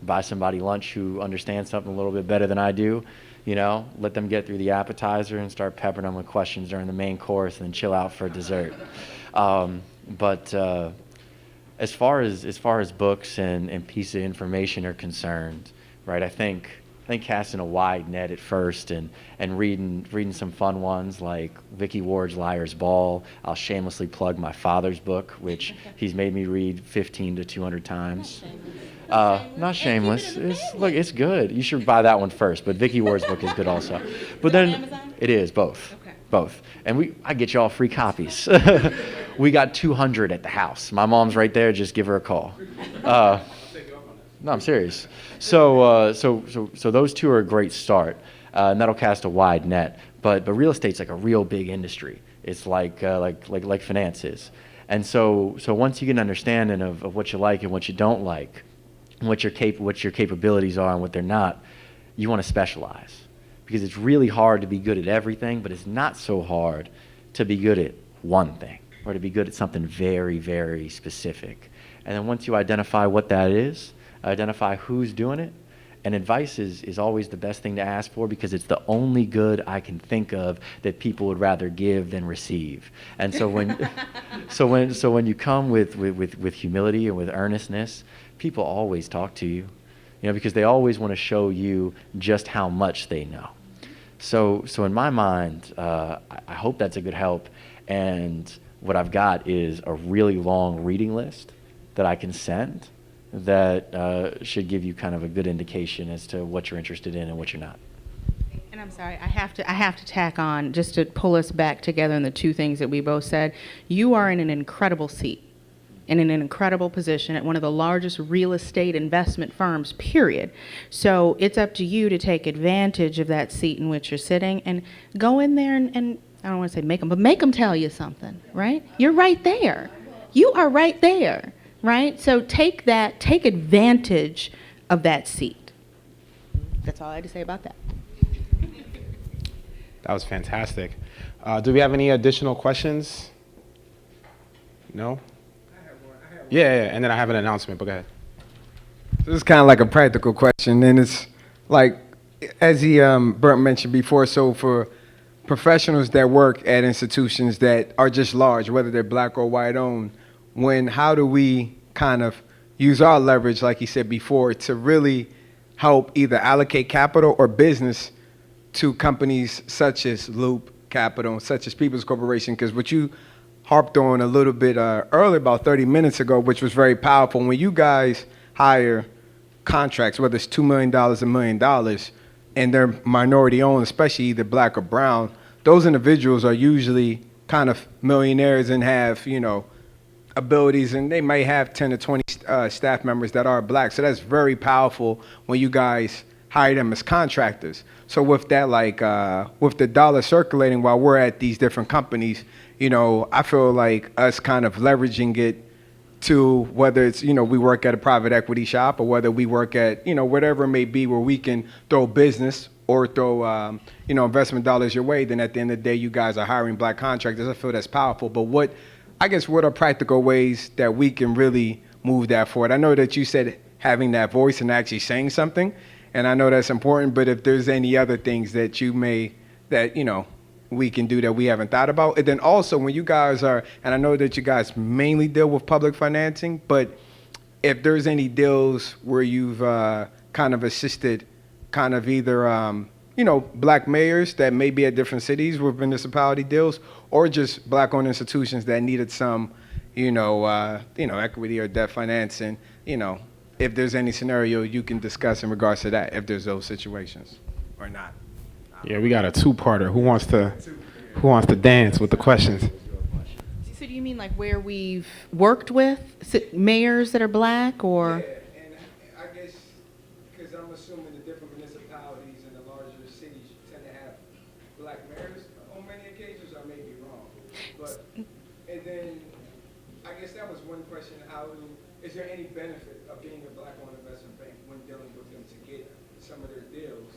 buy somebody lunch who understands something a little bit better than I do. You know, let them get through the appetizer and start peppering them with questions during the main course, and then chill out for dessert. But as far as books and pieces of information are concerned, right? I think casting a wide net at first and reading some fun ones like Vicky Ward's Liar's Ball. I'll shamelessly plug my father's book, which he's made me read 15 to 200 times. Not shameless. It's good. You should buy that one first, but Vicky Ward's book is good also. But then it is both. Okay. Both. And I get you all free copies. We got 200 at the house. My mom's right there. Just give her a call. No, I'm serious. So those two are a great start, and that'll cast a wide net. But real estate's like a real big industry. It's like finance is. And so once you get an understanding of what you like and what you don't like, and what your capabilities are and what they're not, you want to specialize, because it's really hard to be good at everything, but it's not so hard to be good at one thing, or to be good at something very, very specific. And then once you identify what that is, identify who's doing it, and advice is always the best thing to ask for, because it's the only good I can think of that people would rather give than receive. And so when you come with humility and with earnestness, people always talk to you, you know, because they always want to show you just how much they know. So in my mind, I hope that's a good help. And what I've got is a really long reading list that I can send that should give you kind of a good indication as to what you're interested in and what you're not. And I'm sorry, I have to tack on, just to pull us back together in the two things that we both said. You are in an incredible seat and in an incredible position at one of the largest real estate investment firms, period. So it's up to you to take advantage of that seat in which you're sitting and go in there and I don't want to say make them tell you something, right? You're right there. You are right there, right? So take advantage of that seat. That's all I had to say about that. That was fantastic. Do we have any additional questions? No? Yeah, and then I have an announcement, but go ahead. So this is kind of like a practical question, and it's like, as Bert mentioned before, so for professionals that work at institutions that are just large, whether they're black or white owned, how do we kind of use our leverage, like he said before, to really help either allocate capital or business to companies such as Loop Capital, such as People's Corporation? Because what you harped on a little bit earlier, about 30 minutes ago, which was very powerful, when you guys hire contracts, whether it's $2 million, $1 million, and they're minority owned, especially either black or brown, those individuals are usually kind of millionaires and have, abilities, and they may have 10 to 20 staff members that are black. So that's very powerful when you guys hire them as contractors. So with that, with the dollar circulating while we're at these different companies, I feel like us kind of leveraging it to whether it's, we work at a private equity shop or whether we work at, whatever it may be where we can throw business or throw, investment dollars your way, then at the end of the day, you guys are hiring black contractors. I feel that's powerful. But what are practical ways that we can really move that forward? I know that you said having that voice and actually saying something, and I know that's important, but if there's any other things that we can do that we haven't thought about. And then also when you guys and I know that you guys mainly deal with public financing, but if there's any deals where you've kind of assisted kind of either, black mayors that may be at different cities with municipality deals, or just black-owned institutions that needed some, equity or debt financing, if there's any scenario you can discuss in regards to that, if there's those situations or not. Yeah, we got a two-parter. Who wants to dance with the questions? So do you mean like where we've worked with mayors that are black, or? Yeah, and I guess because I'm assuming the different municipalities and the larger cities tend to have black mayors on many occasions. I may be wrong, but and then I guess that was one question: is there any benefit of being a black-owned investment bank when dealing with them to get some of their deals?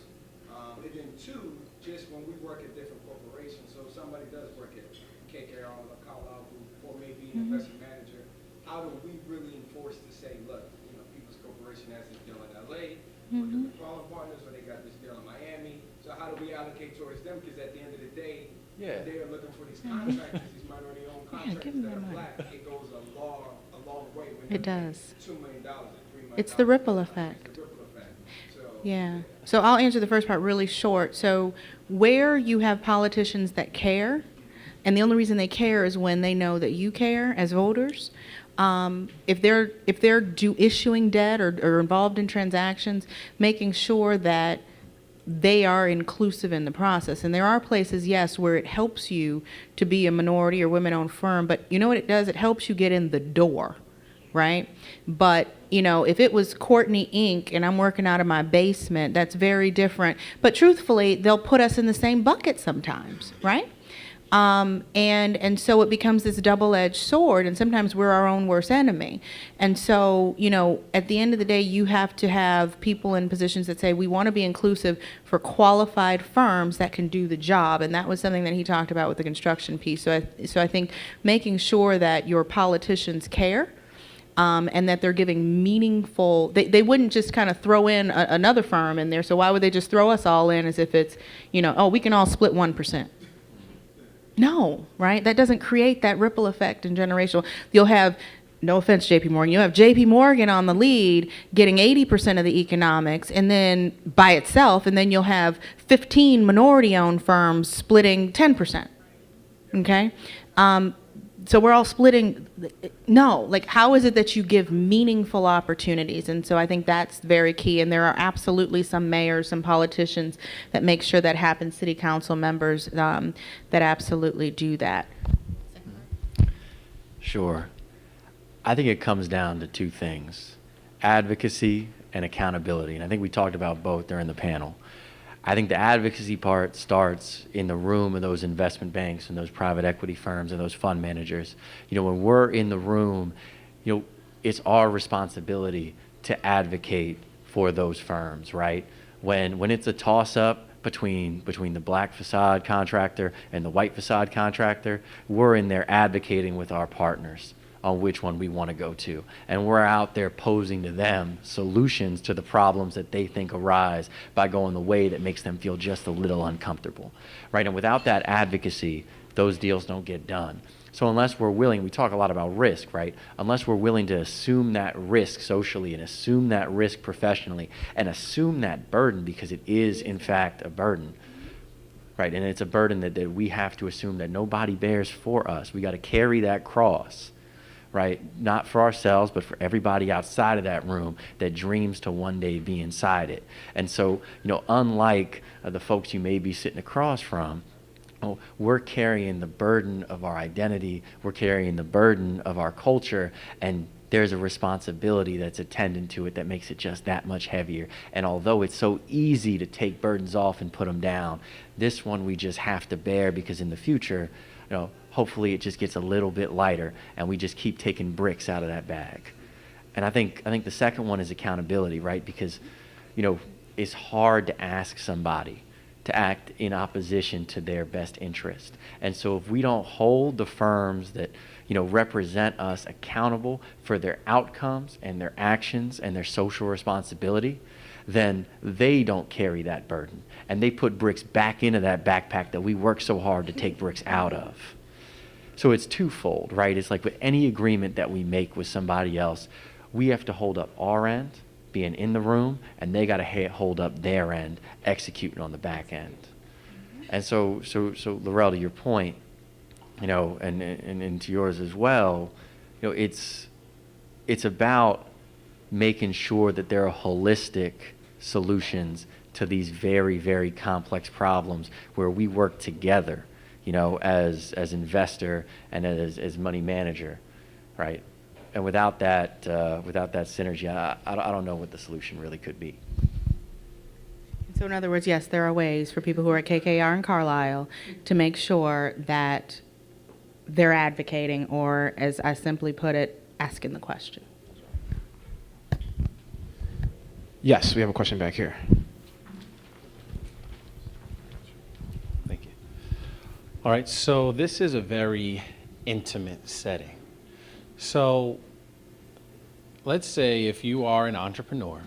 And then two, just when we work at different corporations, so if somebody does work at KKR or Carlyle Group or maybe an investment manager, how do we really enforce to say, look, People's Corporation has this deal in LA, or the McFarland Partners, or they got this deal in Miami, so how do we allocate towards them? Because at the end of the day, they are looking for these contractors, these minority-owned contractors that are black. It goes a long way. When It does. $2 million and $3 million. It's the ripple effect. It's the ripple effect. So, Yeah. So I'll answer the first part really short. So where you have politicians that care, and the only reason they care is when they know that you care as voters. If they're issuing debt or involved in transactions, making sure that they are inclusive in the process. And there are places, yes, where it helps you to be a minority or women-owned firm, but you know what it does? It helps you get in the door, right? But, if it was Kourtney Inc. and I'm working out of my basement, that's very different. But truthfully, they'll put us in the same bucket sometimes, right? And so it becomes this double-edged sword, and sometimes we're our own worst enemy. And so, at the end of the day, you have to have people in positions that say, we want to be inclusive for qualified firms that can do the job. And that was something that he talked about with the construction piece. So I think making sure that your politicians care, and that they're giving meaningful, they wouldn't just kind of throw in another firm in there. So why would they just throw us all in as if it's, we can all split 1%. No, right? That doesn't create that ripple effect and generational. You'll have, no offense, JP Morgan, you'll have JP Morgan on the lead getting 80% of the economics and then by itself, and then you'll have 15 minority-owned firms splitting 10%. Okay? So we're all splitting. No, how is it that you give meaningful opportunities? And so I think that's very key. And there are absolutely some mayors, some politicians that make sure that happens, city council members that absolutely do that. Sure. I think it comes down to two things: advocacy and accountability. And I think we talked about both during the panel. I think the advocacy part starts in the room of those investment banks and those private equity firms and those fund managers. When we're in the room, it's our responsibility to advocate for those firms, right? When it's a toss-up between the black facade contractor and the white facade contractor, we're in there advocating with our partners on which one we want to go to. And we're out there posing to them solutions to the problems that they think arise by going the way that makes them feel just a little uncomfortable, right? And without that advocacy, those deals don't get done. So unless we're willing, we talk a lot about risk, right? Unless we're willing to assume that risk socially and assume that risk professionally and assume that burden, because it is in fact a burden, right? And it's a burden that we have to assume that nobody bears for us. We got to carry that cross, right? Not for ourselves, but for everybody outside of that room that dreams to one day be inside it. And so, unlike the folks you may be sitting across from, we're carrying the burden of our identity, we're carrying the burden of our culture, and there's a responsibility that's attendant to it that makes it just that much heavier. And although it's so easy to take burdens off and put them down, this one we just have to bear, because in the future, hopefully it just gets a little bit lighter and we just keep taking bricks out of that bag. And I think the second one is accountability, right? Because, it's hard to ask somebody to act in opposition to their best interest. And so if we don't hold the firms that, represent us accountable for their outcomes and their actions and their social responsibility, then they don't carry that burden. And they put bricks back into that backpack that we work so hard to take bricks out of. So it's twofold, right? It's like with any agreement that we make with somebody else, we have to hold up our end, being in the room, and they got to hold up their end, executing on the back end. And so Laurel, to your point, and to yours as well, it's about making sure that there are holistic solutions to these very, very complex problems where we work together, as investor and as money manager, right? And without that synergy, I don't know what the solution really could be. So in other words, yes, there are ways for people who are at KKR and Carlisle to make sure that they're advocating, or as I simply put it, asking the question. Yes, we have a question back here. Thank you. All right, so this is a very intimate setting. So let's say if you are an entrepreneur,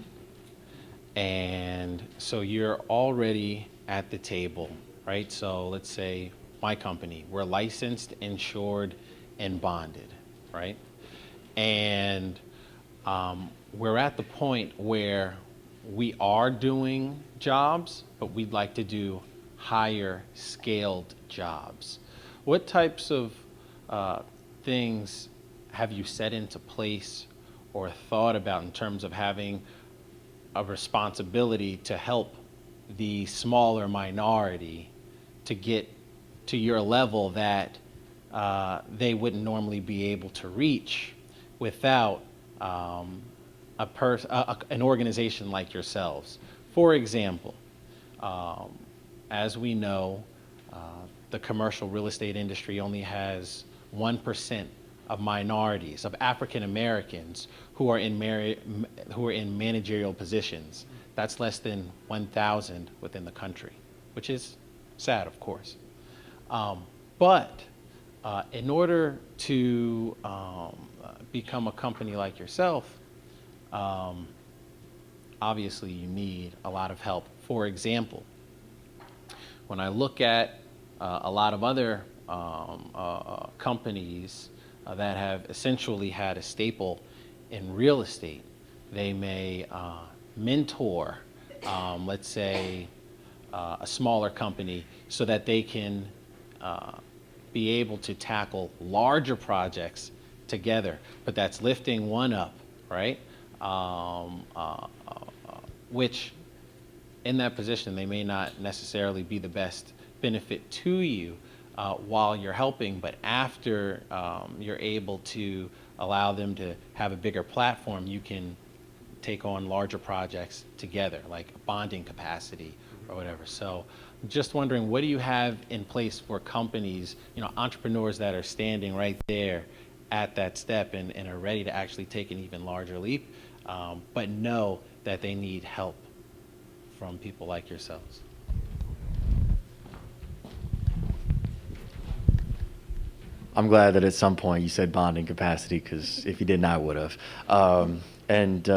and so you're already at the table, right? So let's say my company, we're licensed, insured, and bonded, right? And we're at the point where we are doing jobs, but we'd like to do higher scaled jobs. What types of things have you set into place or thought about in terms of having a responsibility to help the smaller minority to get to your level that they wouldn't normally be able to reach without an organization like yourselves? For example, as we know, the commercial real estate industry only has 1% of minorities, of African Americans who are in managerial positions. That's less than 1,000 within the country, which is sad, of course. But in order to become a company like yourself, obviously you need a lot of help. For example, when I look at a lot of other companies that have essentially had a staple in real estate, they may mentor, let's say, a smaller company so that they can be able to tackle larger projects together. But that's lifting one up, right? Which in that position, they may not necessarily be the best benefit to you while you're helping, but after you're able to allow them to have a bigger platform, you can take on larger projects together, like bonding capacity or whatever. So just wondering, what do you have in place for companies, entrepreneurs that are standing right there at that step and are ready to actually take an even larger leap, but know that they need help from people like yourselves. I'm glad that at some point you said bonding capacity, because if you didn't, I would have. And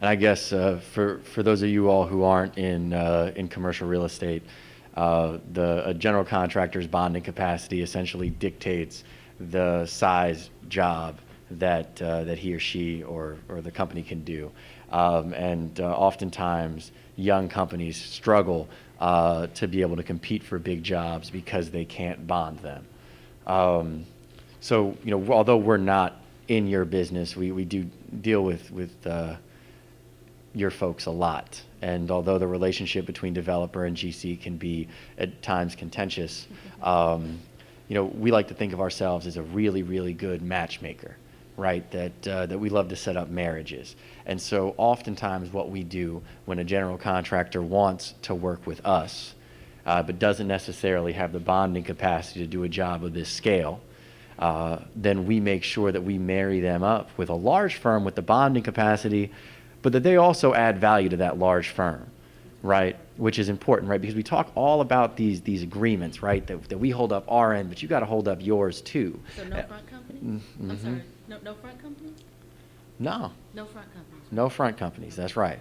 I guess for those of you all who aren't in commercial real estate, a general contractor's bonding capacity essentially dictates the size job that he or she or the company can do. Oftentimes, young companies struggle to be able to compete for big jobs because they can't bond them. So, although we're not in your business, we do deal with your folks a lot. And although the relationship between developer and GC can be at times contentious, we like to think of ourselves as a really, really good matchmaker, right? That we love to set up marriages. And so oftentimes what we do when a general contractor wants to work with us, but doesn't necessarily have the bonding capacity to do a job of this scale, then we make sure that we marry them up with a large firm with the bonding capacity, but that they also add value to that large firm, right? Which is important, right? Because we talk all about these agreements, right? That we hold up our end, but you got to hold up yours too. So no front companies? I'm sorry, no front companies? No. No front companies. No front companies, that's right.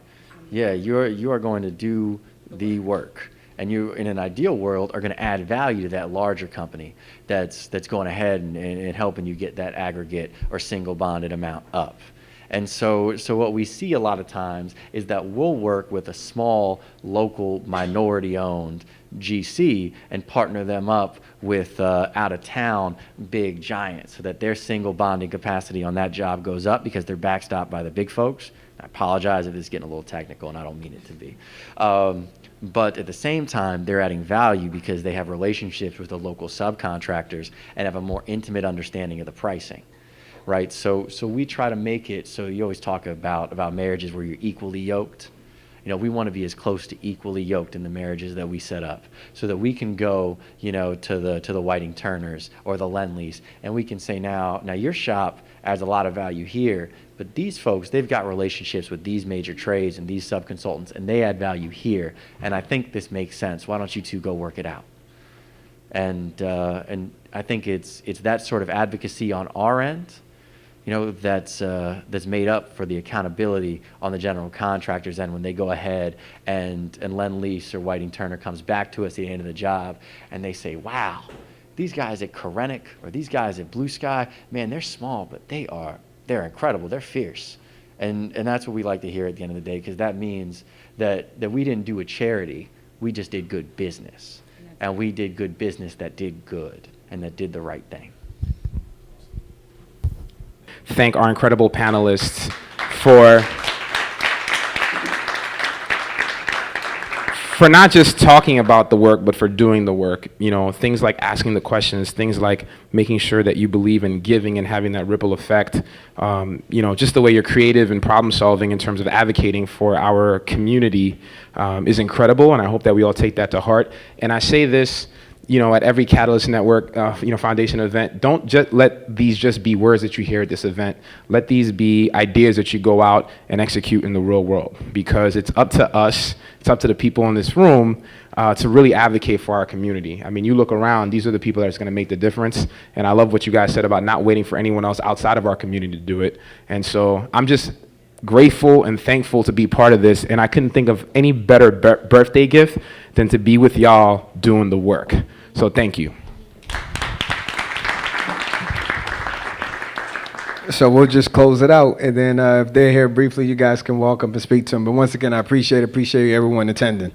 Yeah, you are going to do the work. And you, in an ideal world, are going to add value to that larger company that's going ahead and helping you get that aggregate or single bonded amount up. And so what we see a lot of times is that we'll work with a small, local, minority-owned GC and partner them up with out-of-town big giants so that their single bonding capacity on that job goes up because they're backstopped by the big folks. I apologize if it's getting a little technical, and I don't mean it to be. But at the same time, they're adding value because they have relationships with the local subcontractors and have a more intimate understanding of the pricing, right? So we try to make it so you always talk about marriages where you're equally yoked. We want to be as close to equally yoked in the marriages that we set up so that we can go, to the Whiting Turners or the Lendleys, and we can say now your shop adds a lot of value here, but these folks, they've got relationships with these major trades and these subconsultants, and they add value here, and I think this makes sense. Why don't you two go work it out? And I think it's that sort of advocacy on our end, that's made up for the accountability on the general contractors end when they go ahead and Lend-Lease or Whiting Turner comes back to us at the end of the job and they say, wow, these guys at Kourtney or these guys at Blue Sky, man, they're small, but they're incredible, they're fierce. And that's what we like to hear at the end of the day, because that means that we didn't do a charity, we just did good business. And we did good business that did good and that did the right thing. Thank our incredible panelists for not just talking about the work, but for doing the work. Things like asking the questions, things like making sure that you believe in giving and having that ripple effect. Just the way you're creative and problem solving in terms of advocating for our community is incredible, and I hope that we all take that to heart. And I say this, at every Catalyst Network, Foundation event, don't just let these just be words that you hear at this event. Let these be ideas that you go out and execute in the real world, because it's up to us, it's up to the people in this room to really advocate for our community. I mean, you look around, these are the people that's going to make the difference, and I love what you guys said about not waiting for anyone else outside of our community to do it. And so I'm just grateful and thankful to be part of this, and I couldn't think of any better birthday gift than to be with y'all doing the work. So thank you. So we'll just close it out, and then if they're here briefly, you guys can walk up and speak to them. But once again, I appreciate everyone attending.